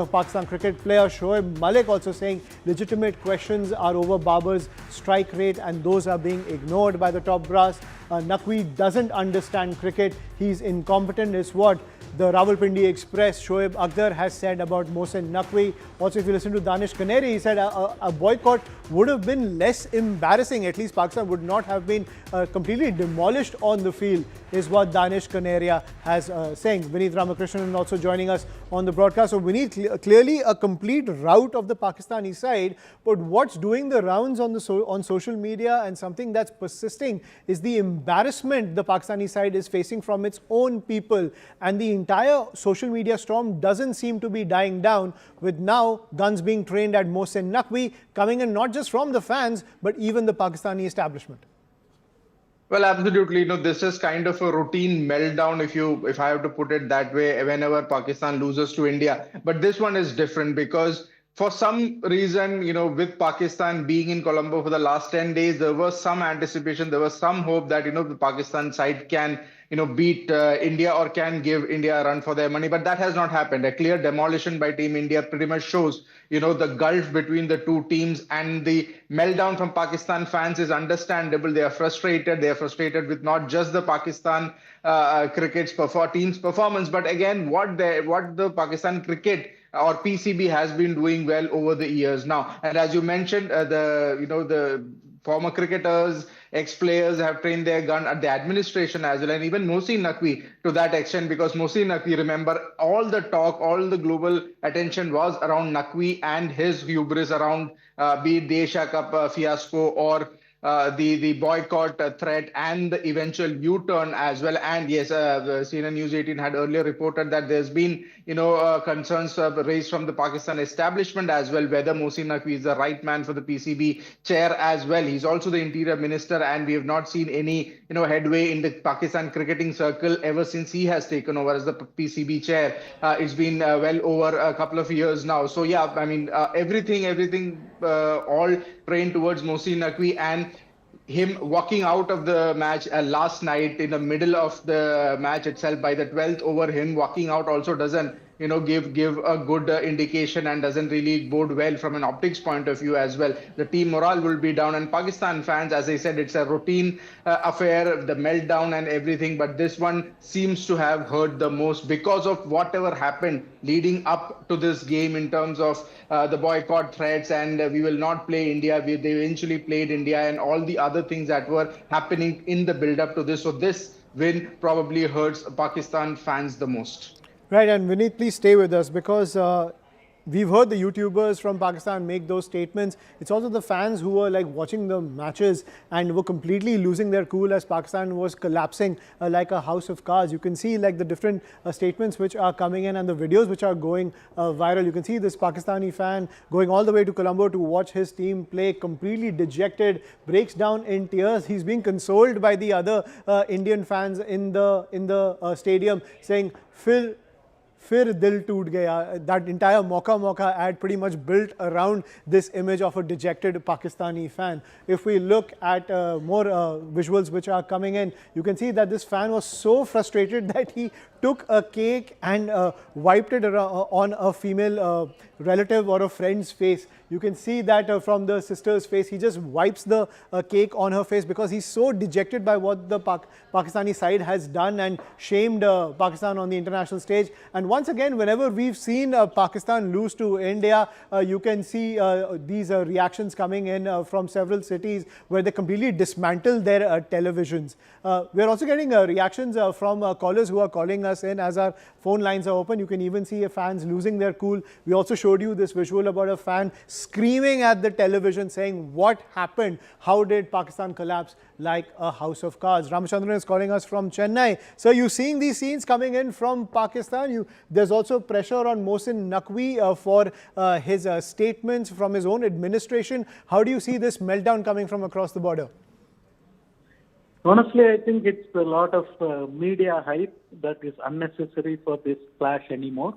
Pakistan cricket player. Shoaib Malik also saying legitimate questions are over Babar's strike rate and those are being ignored by the top brass. Naqvi doesn't understand cricket, he's incompetent is what the Rawalpindi Express, Shoaib Akhtar, has said about Mohsin Naqvi. Also, if you listen to Danish Kaneri, he said a boycott would have been less embarrassing. At least Pakistan would not have been completely demolished on the field, is what Danish Kaneria has saying. Vineet Ramakrishnan also joining us on the broadcast. So Vineet, clearly a complete rout of the Pakistani side, but what's doing the rounds on social media and something that's persisting is the embarrassment the Pakistani side is facing from its own people, and the entire social media storm doesn't seem to be dying down, with now guns being trained at Mohsin Naqvi coming in not just from the fans but even the Pakistani establishment. Well, absolutely. This is kind of a routine meltdown, if I have to put it that way, whenever Pakistan loses to India. But this one is different because for some reason, with Pakistan being in Colombo for the last 10 days, there was some anticipation, there was some hope that, the Pakistan side can, beat India or can give India a run for their money. But that has not happened. A clear demolition by Team India pretty much shows, the gulf between the two teams, and the meltdown from Pakistan fans is understandable. They are frustrated. They are frustrated with not just the Pakistan cricket's team's performance, but again, what the Pakistan cricket or PCB has been doing well over the years now. And as you mentioned, the former cricketers, ex-players have trained their gun at the administration as well, and even Mohsin Naqvi to that extent, because Mohsin Naqvi, remember, all the talk, all the global attention was around Naqvi and his hubris around be it the Asia Cup fiasco or the boycott threat and the eventual U-turn as well. And yes, CNN News 18 had earlier reported that there's been, concerns raised from the Pakistan establishment as well, whether Mohsin Naqvi is the right man for the PCB chair as well. He's also the interior minister, and we have not seen any, headway in the Pakistan cricketing circle ever since he has taken over as the PCB chair. It's been well over a couple of years now. So yeah, I mean, everything all trained towards Mohsin Naqvi, and him walking out of the match last night in the middle of the match itself by the 12th over, him walking out also doesn't give a good indication and doesn't really bode well from an optics point of view as well. The team morale will be down, and Pakistan fans, as I said, it's a routine affair, the meltdown and everything, but this one seems to have hurt the most because of whatever happened leading up to this game in terms of the boycott threats, and we will not play India. They eventually played India, and all the other things that were happening in the build-up to this. So this win probably hurts Pakistan fans the most. Right, and Vineet, please stay with us, because we've heard the YouTubers from Pakistan make those statements. It's also the fans who were watching the matches and were completely losing their cool as Pakistan was collapsing like a house of cards. You can see the different statements which are coming in and the videos which are going viral. You can see this Pakistani fan going all the way to Colombo to watch his team play, completely dejected, breaks down in tears. He's being consoled by the other Indian fans in the stadium, saying, Fir dil toot gaya. That entire Mauka ad pretty much built around this image of a dejected Pakistani fan. If we look at more visuals which are coming in, you can see that this fan was so frustrated that he took a cake and wiped it on a female relative or a friend's face. You can see that from the sister's face. He just wipes the cake on her face because he's so dejected by what the Pakistani side has done and shamed Pakistan on the international stage. And once again, whenever we've seen Pakistan lose to India, you can see these reactions coming in from several cities where they completely dismantle their televisions. We're also getting reactions from callers who are calling us in as our phone lines are open. You can even see fans losing their cool. We also showed you this visual about a fan screaming at the television saying, what happened? How did Pakistan collapse like a house of cards? Ramachandran is calling us from Chennai. So you're seeing these scenes coming in from Pakistan. There's also pressure on Mohsin Naqvi for his statements from his own administration. How do you see this meltdown coming from across the border? Honestly, I think it's a lot of media hype that is unnecessary for this clash anymore.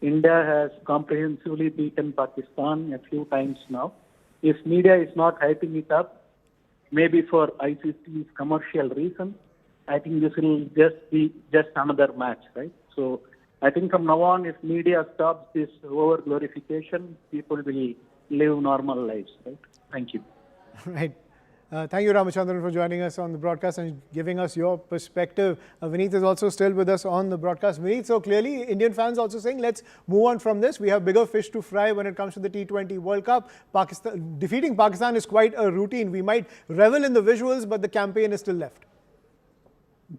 India has comprehensively beaten Pakistan a few times now. If media is not hyping it up, maybe for ICC's commercial reason, I think this will just be just another match, right? So I think from now on, if media stops this over-glorification, people will live normal lives, right? Thank you. Right. Thank you, Ramachandran, for joining us on the broadcast and giving us your perspective. Vineet is also still with us on the broadcast. Vineet, so clearly Indian fans also saying, let's move on from this. We have bigger fish to fry when it comes to the T20 World Cup. Defeating Pakistan is quite a routine. We might revel in the visuals, but the campaign is still left.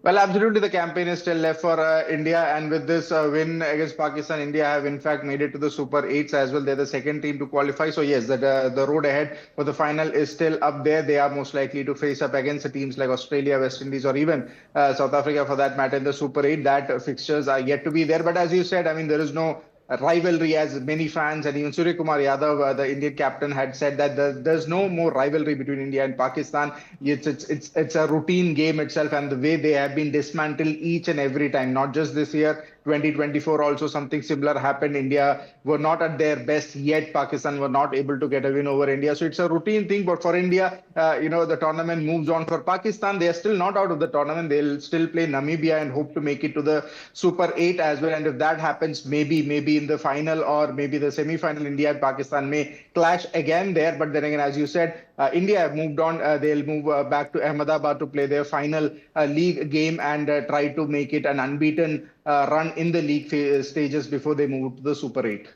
Well, absolutely, the campaign is still left for India, and with this win against Pakistan, India have in fact made it to the Super 8s as well. They're the second team to qualify. So yes, the road ahead for the final is still up there. They are most likely to face up against the teams like Australia, West Indies, or even South Africa for that matter in the Super 8. That fixtures are yet to be there. But as you said, I mean, there is no rivalry, as many fans and even Surya Kumar Yadav, the Indian captain, had said that there's no more rivalry between India and Pakistan. It's a routine game itself, and the way they have been dismantled each and every time, not just this year. 2024 also something similar happened. India were not at their best yet. Pakistan were not able to get a win over India. So it's a routine thing. But for India, the tournament moves on. For Pakistan, they are still not out of the tournament. They'll still play Namibia and hope to make it to the Super 8 as well. And if that happens, maybe in the final or maybe the semi-final, India and Pakistan may clash again there. But then again, as you said, India have moved on. They'll move back to Ahmedabad to play their final league game and try to make it an unbeaten run in the league stages before they move to the Super 8.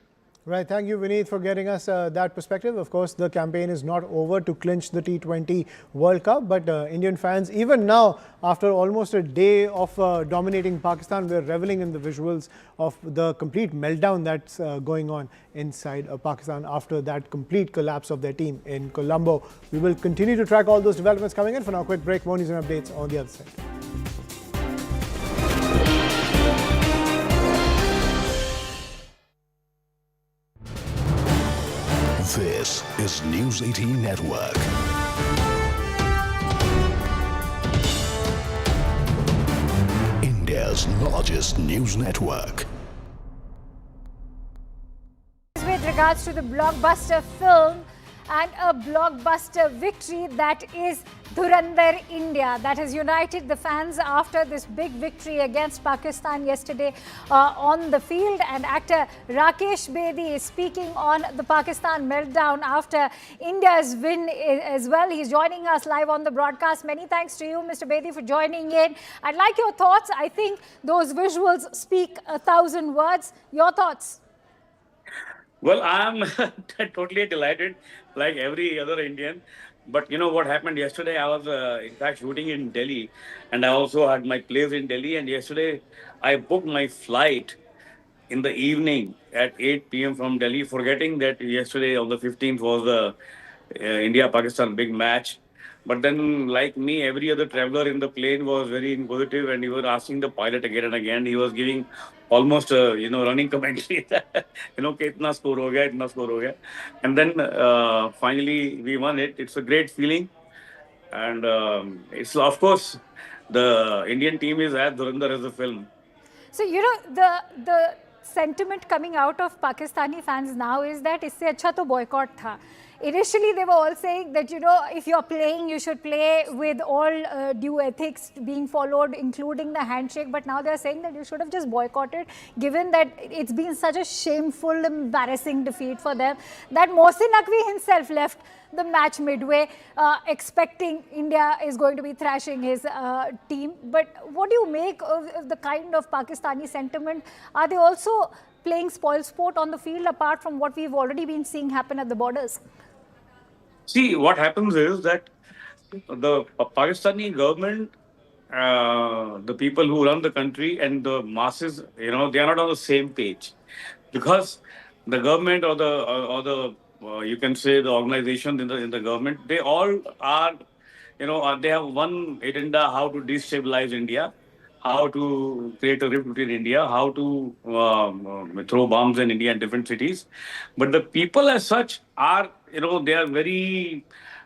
Right. Thank you, Vineet, for getting us that perspective. Of course, the campaign is not over to clinch the T20 World Cup, but Indian fans, even now, after almost a day of dominating Pakistan, we're reveling in the visuals of the complete meltdown that's going on inside Pakistan after that complete collapse of their team in Colombo. We will continue to track all those developments coming in. For now, quick break. More news and updates on the other side. This is News 18 Network. India's largest news network. With regards to the blockbuster film and a blockbuster victory, that is Dhurandhar India, that has united the fans after this big victory against Pakistan yesterday on the field. And actor Rakesh Bedi is speaking on the Pakistan meltdown after India's win as well. He's joining us live on the broadcast. Many thanks to you, Mr. Bedi, for joining in. I'd like your thoughts. I think those visuals speak 1,000 words. Your thoughts? Well, I'm totally delighted, like every other Indian. But you know what happened yesterday? I was, in fact, shooting in Delhi, and I also had my place in Delhi. And yesterday, I booked my flight in the evening at 8 p.m. from Delhi, forgetting that yesterday on the 15th was the India-Pakistan big match. But then, like me, every other traveler in the plane was very inquisitive, and he was asking the pilot again and again. He was giving almost a running commentary. Kitna score ho gaya, itna score ho gaya. And then finally we won it. It's a great feeling, and it's of course the Indian team is as Dhurandhar as a film. So the sentiment coming out of Pakistani fans now is that isse acha to boycott tha. Initially, they were all saying that, if you're playing, you should play with all due ethics being followed, including the handshake. But now they're saying that you should have just boycotted, given that it's been such a shameful, embarrassing defeat for them, that Mohsin Naqvi himself left the match midway, expecting India is going to be thrashing his team. But what do you make of the kind of Pakistani sentiment? Are they also playing spoil sport on the field, apart from what we've already been seeing happen at the borders? See, what happens is that the Pakistani government the people who run the country and the masses, they are not on the same page, because the government or you can say the organization in the government, they all are, they have one agenda: how to destabilize India, how to create a rift between India, how to throw bombs in India and different cities. But the people as such are, they are very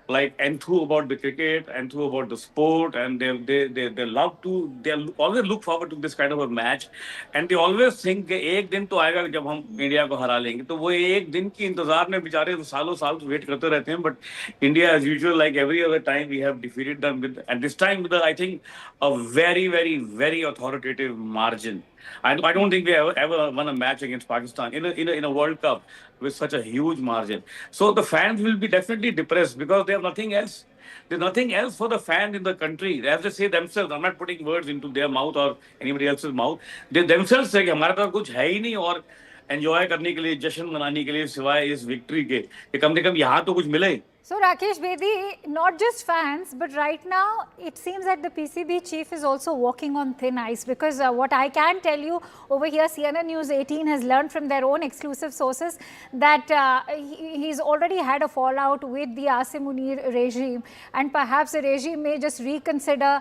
like enthused about the cricket, enthused about the sport, and they love to, they always look forward to this kind of a match, and they always think कि एक दिन तो आएगा जब हम India को हरा लेंगे. तो वो एक दिन की इंतजार में बेचारे सालों साल वेट करते रहते हैं. But India, as usual, like every other time, we have defeated them with, and this time with, I think, a very, very, very authoritative margin. I don't think we ever won a match against Pakistan in a World Cup with such a huge margin. So the fans will be definitely depressed because they have nothing else. There's nothing else for the fans in the country. As they say themselves, I'm not putting words into their mouth or anybody else's mouth. They themselves say कि हमारे पास कुछ है ही नहीं और enjoy करने के लिए, जश्न मनाने के लिए सिवाय इस विक्ट्री के, कि कम से कम यहाँ तो कुछ मिले. So Rakesh Bedi, not just fans, but right now it seems that the PCB chief is also walking on thin ice, because what I can tell you over here, CNN News 18 has learned from their own exclusive sources that he's already had a fallout with the Asim Munir regime, and perhaps the regime may just reconsider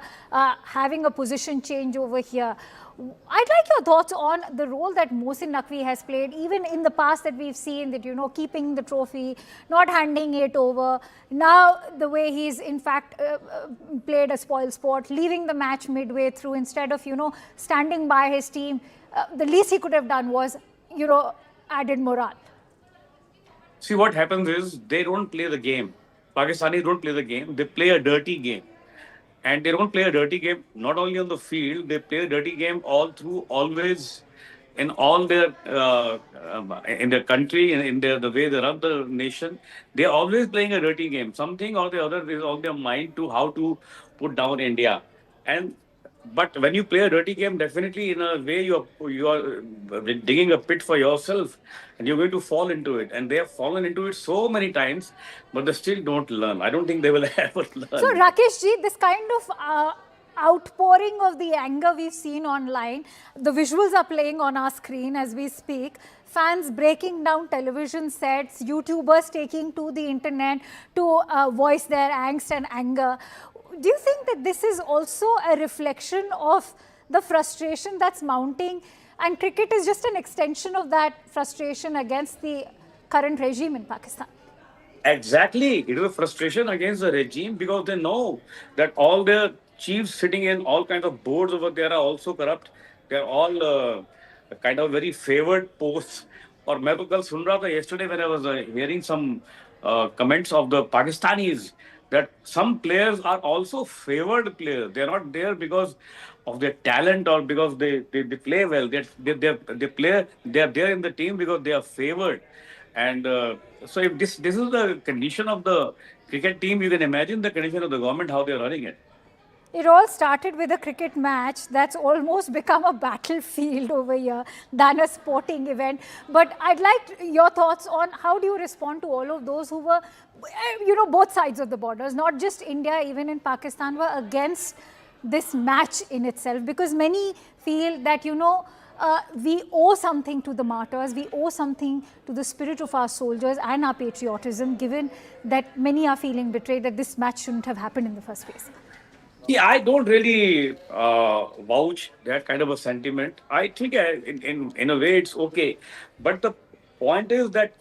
having a position change over here. I'd like your thoughts on the role that Mohsin Naqvi has played, even in the past that we've seen that, keeping the trophy, not handing it over. Now, the way he's in fact played a spoil sport, leaving the match midway through instead of, standing by his team. The least he could have done was, added morale. See, what happens is they don't play the game. Pakistanis don't play the game. They play a dirty game. And they don't play a dirty game not only on the field, they play a dirty game all through, always, in all their, in their country, in their, the way they run the nation. They're always playing a dirty game. Something or the other is on their mind to how to put down India. But when you play a dirty game, definitely in a way you are digging a pit for yourself, and you're going to fall into it. And they have fallen into it so many times, but they still don't learn. I don't think they will ever learn. So Rakesh ji, this kind of outpouring of the anger we've seen online, the visuals are playing on our screen as we speak. Fans breaking down television sets, YouTubers taking to the internet to voice their angst and anger. Do you think that this is also a reflection of the frustration that's mounting, and cricket is just an extension of that frustration against the current regime in Pakistan? Exactly. It is a frustration against the regime because they know that all their chiefs sitting in all kinds of boards over there are also corrupt. They're all kind of very favored posts. और मैं तो कल सुन रहा था yesterday when I was hearing some comments of the Pakistanis that some players are also favored players. They're not there because of their talent or because they play well. They play. They are there in the team because they are favored. And so if this is the condition of the cricket team, you can imagine the condition of the government, how they are running it. It all started with a cricket match that's almost become a battlefield over here than a sporting event. But I'd like your thoughts on how do you respond to all of those who were, both sides of the borders, not just India, even in Pakistan, were against this match in itself, because many feel that, we owe something to the martyrs, we owe something to the spirit of our soldiers and our patriotism, given that many are feeling betrayed, that this match shouldn't have happened in the first place. Yeah, I don't really vouch that kind of a sentiment. I think in a way it's okay. But the point is that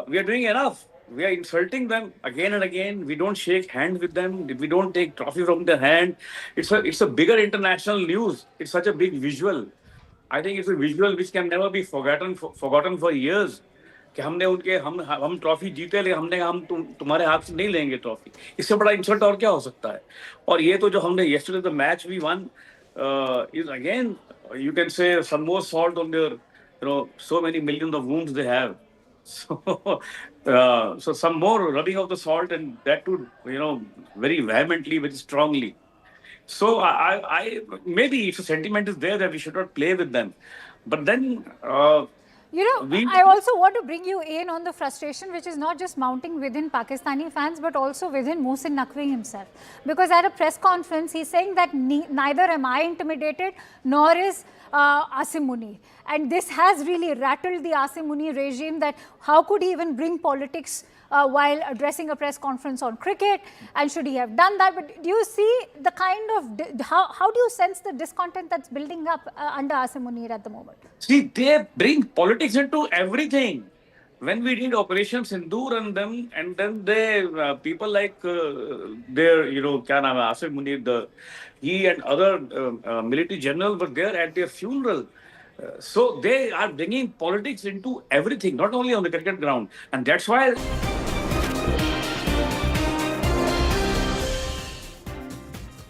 we are doing enough. We are insulting them again and again. We don't shake hands with them. We don't take trophy from their hand. It's a bigger international news. It's such a big visual. I think it's a visual which can never be forgotten for years. कि हमने उनके हम trophy जीते ले, हम तुम्हारे हाथ से नहीं लेंगे ट्रॉफी. इससे बड़ा इंसल्ट और क्या हो सकता है. और ये तो जो हमने yesterday the match we won is again, you can say, some more salt on their, so many millions of wounds they have. So some more rubbing of the salt, and that too, very vehemently, very strongly. So I maybe if a sentiment is there that we should not play with them, but then You know, I also want to bring you in on the frustration which is not just mounting within Pakistani fans but also within Mohsin Naqvi himself. Because at a press conference, he's saying that neither am I intimidated nor is Asim Munir. And this has really rattled the Asim Munir regime, that how could he even bring politics while addressing a press conference on cricket, and should he have done that? But do you see the kind of, how do you sense the discontent that's building up under Asim Munir at the moment? See, they bring politics into everything. When we did Operation Sindoor and then they, people like their, kya naam hai, Asim Munir, he and other military generals were there at their funeral. So they are bringing politics into everything, not only on the cricket ground. And that's why...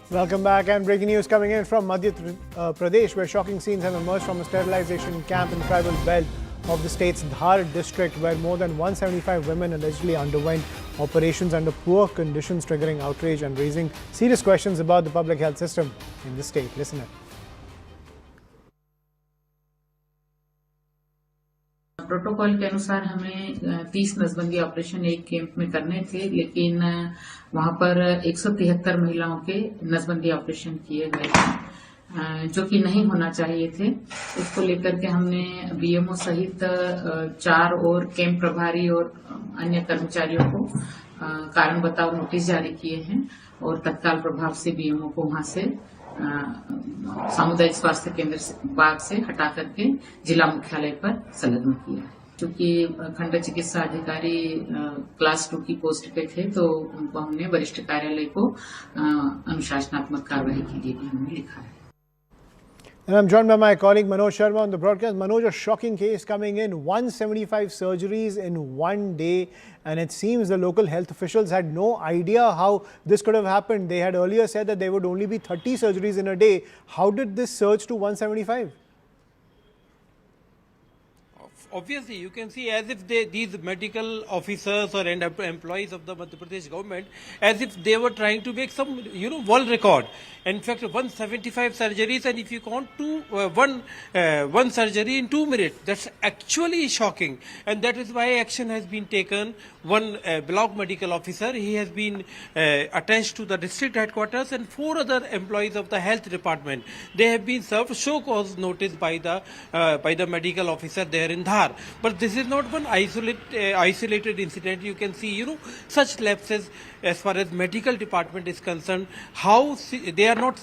Welcome back, and breaking news coming in from Madhya Pradesh, where shocking scenes have emerged from a sterilization camp in tribal belt of the state's Dhar district, where more than 175 women allegedly underwent operations under poor conditions, triggering outrage and raising serious questions about the public health system in the state. Listen in. Protocol के अनुसार हमें 30 नसबंदी operation एक camp में करने थे, लेकिन वहां पर 173 महिलाओं के नसबंदी ऑपरेशन किए गए थे, जो कि नहीं होना चाहिए थे। इसको लेकर के हमने बीएमओ सहित 4 और कैंप प्रभारी और अन्य कर्मचारियों को कारण बताओ नोटिस जारी किए हैं और तत्काल प्रभाव से बीएमओ को वहां से सामुदायिक स्वास्थ्य केंद्र बाग से हटा करके जिला मुख्यालय पर संलग्न किया। क्योंकि खंड चिकित्सा अधिकारी क्लास 2 की पोस्ट पे थे, तो उनको हमने वरिष्ठ कार्यालय को अनुशासनात्मक कार्रवाई के लिए भी हमने लिखा है। And I'm joined by my colleague Manoj Sharma on the broadcast. Manoj, a shocking case coming in, 175 surgeries in one day, and it seems the local health officials had no idea how this could have happened. They had earlier said that there would only be 30 surgeries in a day. How did this surge to 175? Obviously, you can see as if these medical officers or employees of the Madhya Pradesh government, as if they were trying to make some, world record. In fact, 175 surgeries, and if you count one surgery in 2 minutes, that's actually shocking. And that is why action has been taken. One block medical officer, he has been attached to the district headquarters, and 4 other employees of the health department. They have been served show cause notice by the medical officer there in Dhar. But this is not one isolated incident. You can see, such lapses as far as medical department is concerned, how they are not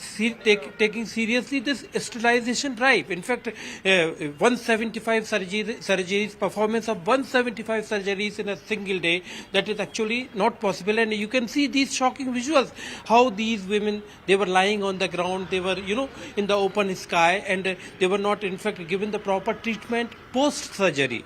taking seriously this sterilization drive. In fact, 175 surgeries, performance of 175 surgeries in a single day, that is actually not possible. And you can see these shocking visuals, how these women, they were lying on the ground, they were, in the open sky, and they were not, in fact, given the proper treatment post-surgery.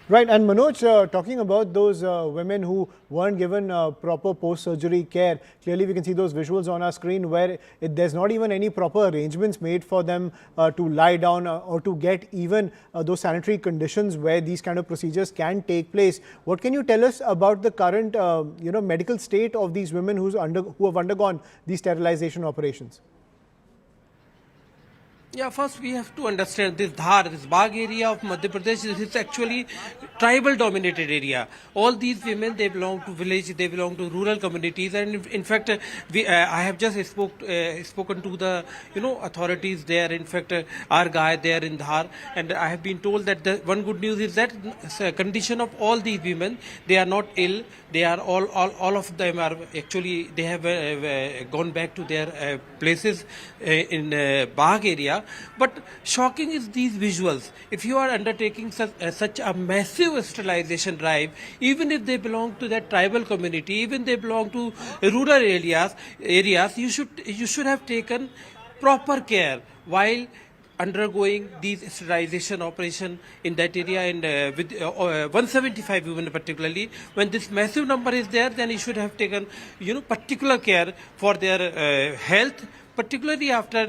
Right, and Manoj, talking about those women who weren't given proper post-surgery care, clearly we can see those visuals on our screen where there's not even any proper arrangements made for them to lie down or to get even those sanitary conditions where these kind of procedures can take place. What can you tell us about the current, medical state of these women who have undergone these sterilization operations? Yeah, first we have to understand this Dhar, this Bagh area of Madhya Pradesh, this is actually tribal dominated area. All these women, they belong to village, they belong to rural communities, and in fact, I have just spoken to the authorities there. In fact, our guy there in Dhar, and I have been told that the one good news is that condition of all these women, they are not ill. They are all of them are actually, they have gone back to their places in Bagh area. But shocking is these visuals. If you are undertaking such a massive sterilization drive, even if they belong to that tribal community, even they belong to rural areas, you should have taken proper care while undergoing these sterilization operation in that area, and with 175 women particularly. When this massive number is there, then you should have taken particular care for their health, particularly after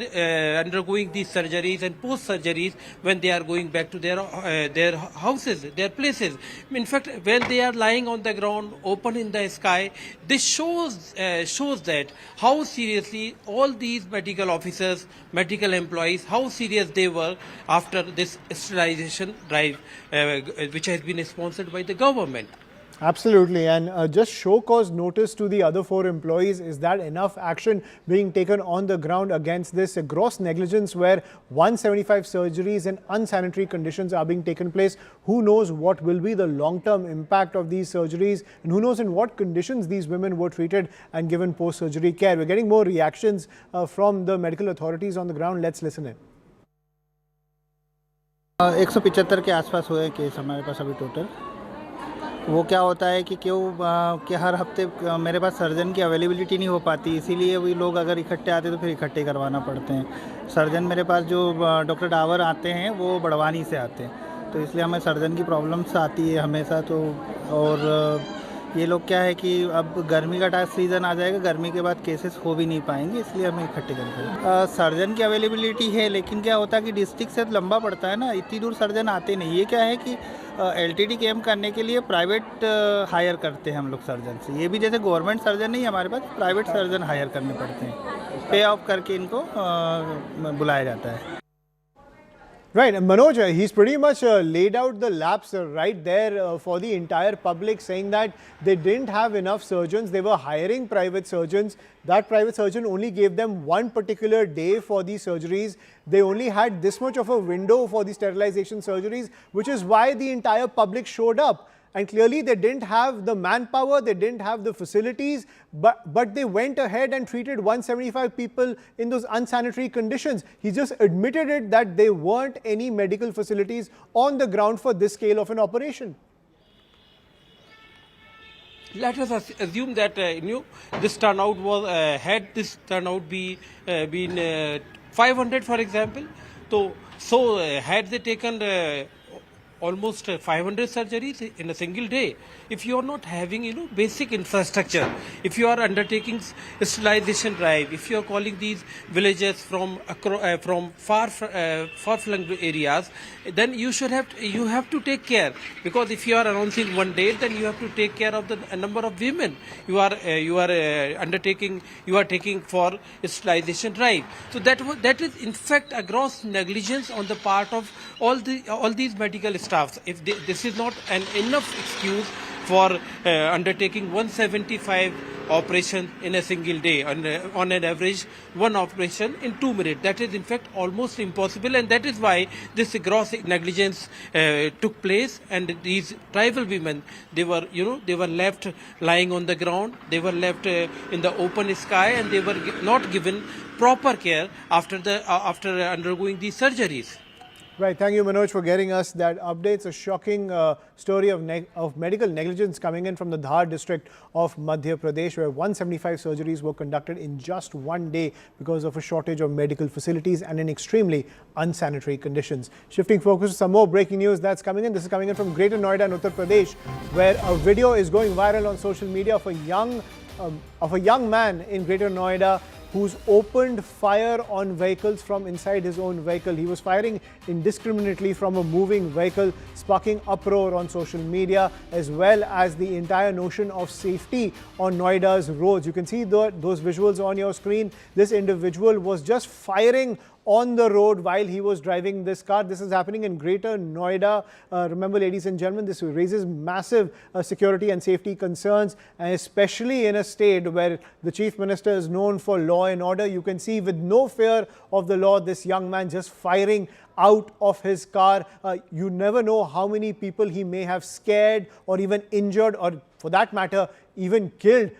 undergoing these surgeries and post surgeries, when they are going back to their houses, their places. In fact, when they are lying on the ground, open in the sky, this shows that how seriously all these medical officers, medical employees, how serious they were after this sterilization drive, which has been sponsored by the government. Absolutely, and just show cause notice to the other 4 employees. Is that enough action being taken on the ground against this gross negligence where 175 surgeries in unsanitary conditions are being taken place? Who knows what will be the long-term impact of these surgeries, and who knows in what conditions these women were treated and given post-surgery care. We're getting more reactions from the medical authorities on the ground. Let's listen in. 175 के आसपास हुए case हमारे पास अभी total. वो क्या होता है कि कि हर हफ्ते मेरे पास सर्जन की अवेलेबिलिटी नहीं हो पाती, इसीलिए वही लोग अगर इकट्ठे आते तो फिर इकट्ठे करवाना पड़ते हैं। सर्जन मेरे पास जो डॉक्टर डावर आते हैं वो बड़वानी से आते हैं, तो इसलिए हमें सर्जन की प्रॉब्लम्स आती है हमेशा। तो और ये लोग क्या है कि अब गर्मी का सीज़न आ जाएगा, गर्मी के बाद केसेस हो भी नहीं पाएंगे, इसलिए हमें इकट्ठे करते हैं। सर्जन की अवेलेबिलिटी है, लेकिन क्या होता है कि डिस्ट्रिक्ट से लंबा पड़ता है ना, इतनी दूर सर्जन आते नहीं। ये क्या है कि LTD कैम्प करने के लिए प्राइवेट हायर करते हैं हम लोग सर्जन से। ये भी जैसे गवर्नमेंट सर्जन नहीं, हमारे पास प्राइवेट सर्जन हायर करने पड़ते हैं, पे ऑफ करके इनको बुलाया जाता है। Right, and Manoj, he's pretty much laid out the laps right there for the entire public, saying that they didn't have enough surgeons. They were hiring private surgeons. That private surgeon only gave them one particular day for these surgeries. They only had this much of a window for the sterilization surgeries, which is why the entire public showed up. And clearly they didn't have the manpower, they didn't have the facilities, but they went ahead and treated 175 people in those unsanitary conditions. He just admitted it that there weren't any medical facilities on the ground for this scale of an operation. Let us assume that this turnout was had this turnout been 500, for example. So had they taken almost 500 surgeries in a single day. If you are not having, basic infrastructure, if you are undertaking sterilization drive, if you are calling these villages from far-flung areas, then you have to take care, because if you are announcing one day, then you have to take care of the number of women you are taking for sterilization drive. So that is in fact a gross negligence on the part of all these medical staffs. If this is not an enough excuse for undertaking 175 operations in a single day, on an average one operation in 2 minutes, that is in fact almost impossible, and that is why this gross negligence took place. And these tribal women, they were left lying on the ground, they were left in the open sky, and they were not given proper care after undergoing these surgeries. Right. Thank you, Manoj, for getting us that update. It's a shocking story of medical negligence coming in from the Dhar district of Madhya Pradesh, where 175 surgeries were conducted in just one day because of a shortage of medical facilities and in extremely unsanitary conditions. Shifting focus to some more breaking news that's coming in. This is coming in from Greater Noida in Uttar Pradesh, where a video is going viral on social media of a young man in Greater Noida who's opened fire on vehicles from inside his own vehicle. He was firing indiscriminately from a moving vehicle, sparking uproar on social media, as well as the entire notion of safety on Noida's roads. You can see those visuals on your screen. This individual was just firing on the road while he was driving this car. This is happening in Greater Noida. Remember, ladies and gentlemen, this raises massive security and safety concerns, and especially in a state where the Chief Minister is known for law and order. You can see, with no fear of the law, this young man just firing out of his car. You never know how many people he may have scared or even injured, or for that matter, even killed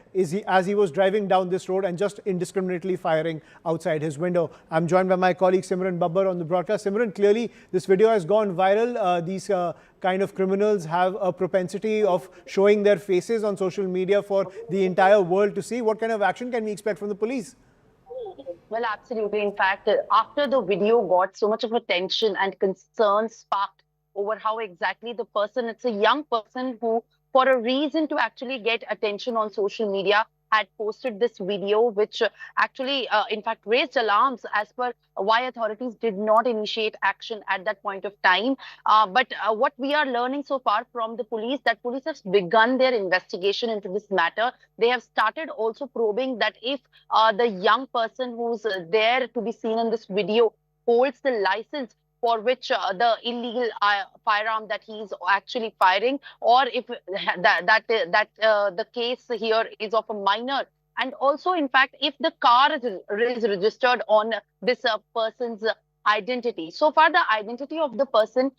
as he was driving down this road and just indiscriminately firing outside his window. I'm joined by my colleague Simran Babbar on the broadcast. Simran, clearly this video has gone viral. These kind of criminals have a propensity of showing their faces on social media for the entire world to see. What kind of action can we expect from the police? Well, absolutely. In fact, after the video got so much of attention and concern sparked over how exactly it's a young person who, for a reason to actually get attention on social media, had posted this video, which actually, in fact, raised alarms as per why authorities did not initiate action at that point of time. But what we are learning so far from the police, that police have begun their investigation into this matter. They have started also probing that if the young person who's there to be seen in this video holds the license for which the illegal firearm that he is actually firing, or if the case here is of a minor. And also, in fact, if the car is registered on this person's identity. So far, the identity of the person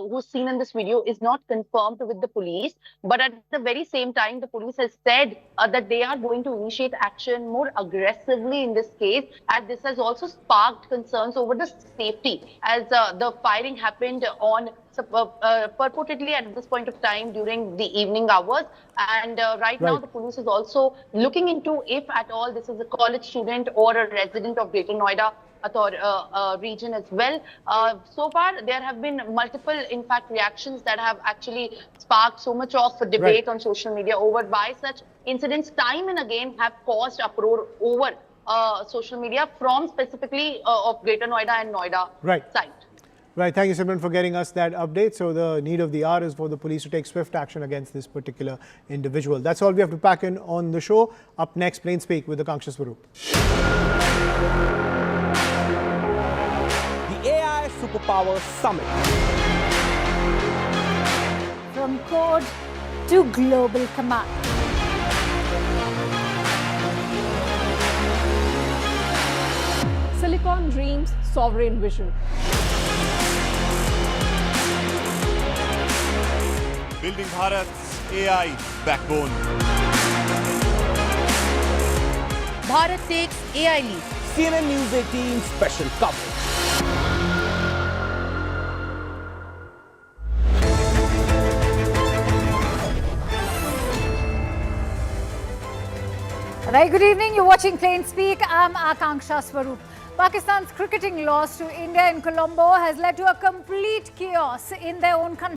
who's seen in this video is not confirmed with the police. But at the very same time, the police has said that they are going to initiate action more aggressively in this case. And this has also sparked concerns over the safety, as the firing happened on purportedly at this point of time during the evening hours. And right now, the police is also looking into if at all this is a college student or a resident of Greater Noida region as well. So far, there have been multiple, in fact, reactions that have actually sparked so much of debate on social media over why such incidents time and again have caused uproar over social media from specifically of Greater Noida and Noida side. Right. Thank you, Simran, for getting us that update. So the need of the hour is for the police to take swift action against this particular individual. That's all we have to pack in on the show. Up next, Plain Speak with Akanksha Swaroop. AI Superpower Summit. From code to global command. Silicon dreams, sovereign vision. Building Bharat's AI backbone. Bharat takes AI lead. CNN News 18 special coverage. Right, good evening. You're watching Plain Speak. I'm Akanksha Swaroop. Pakistan's cricketing loss to India in Colombo has led to a complete chaos in their own country.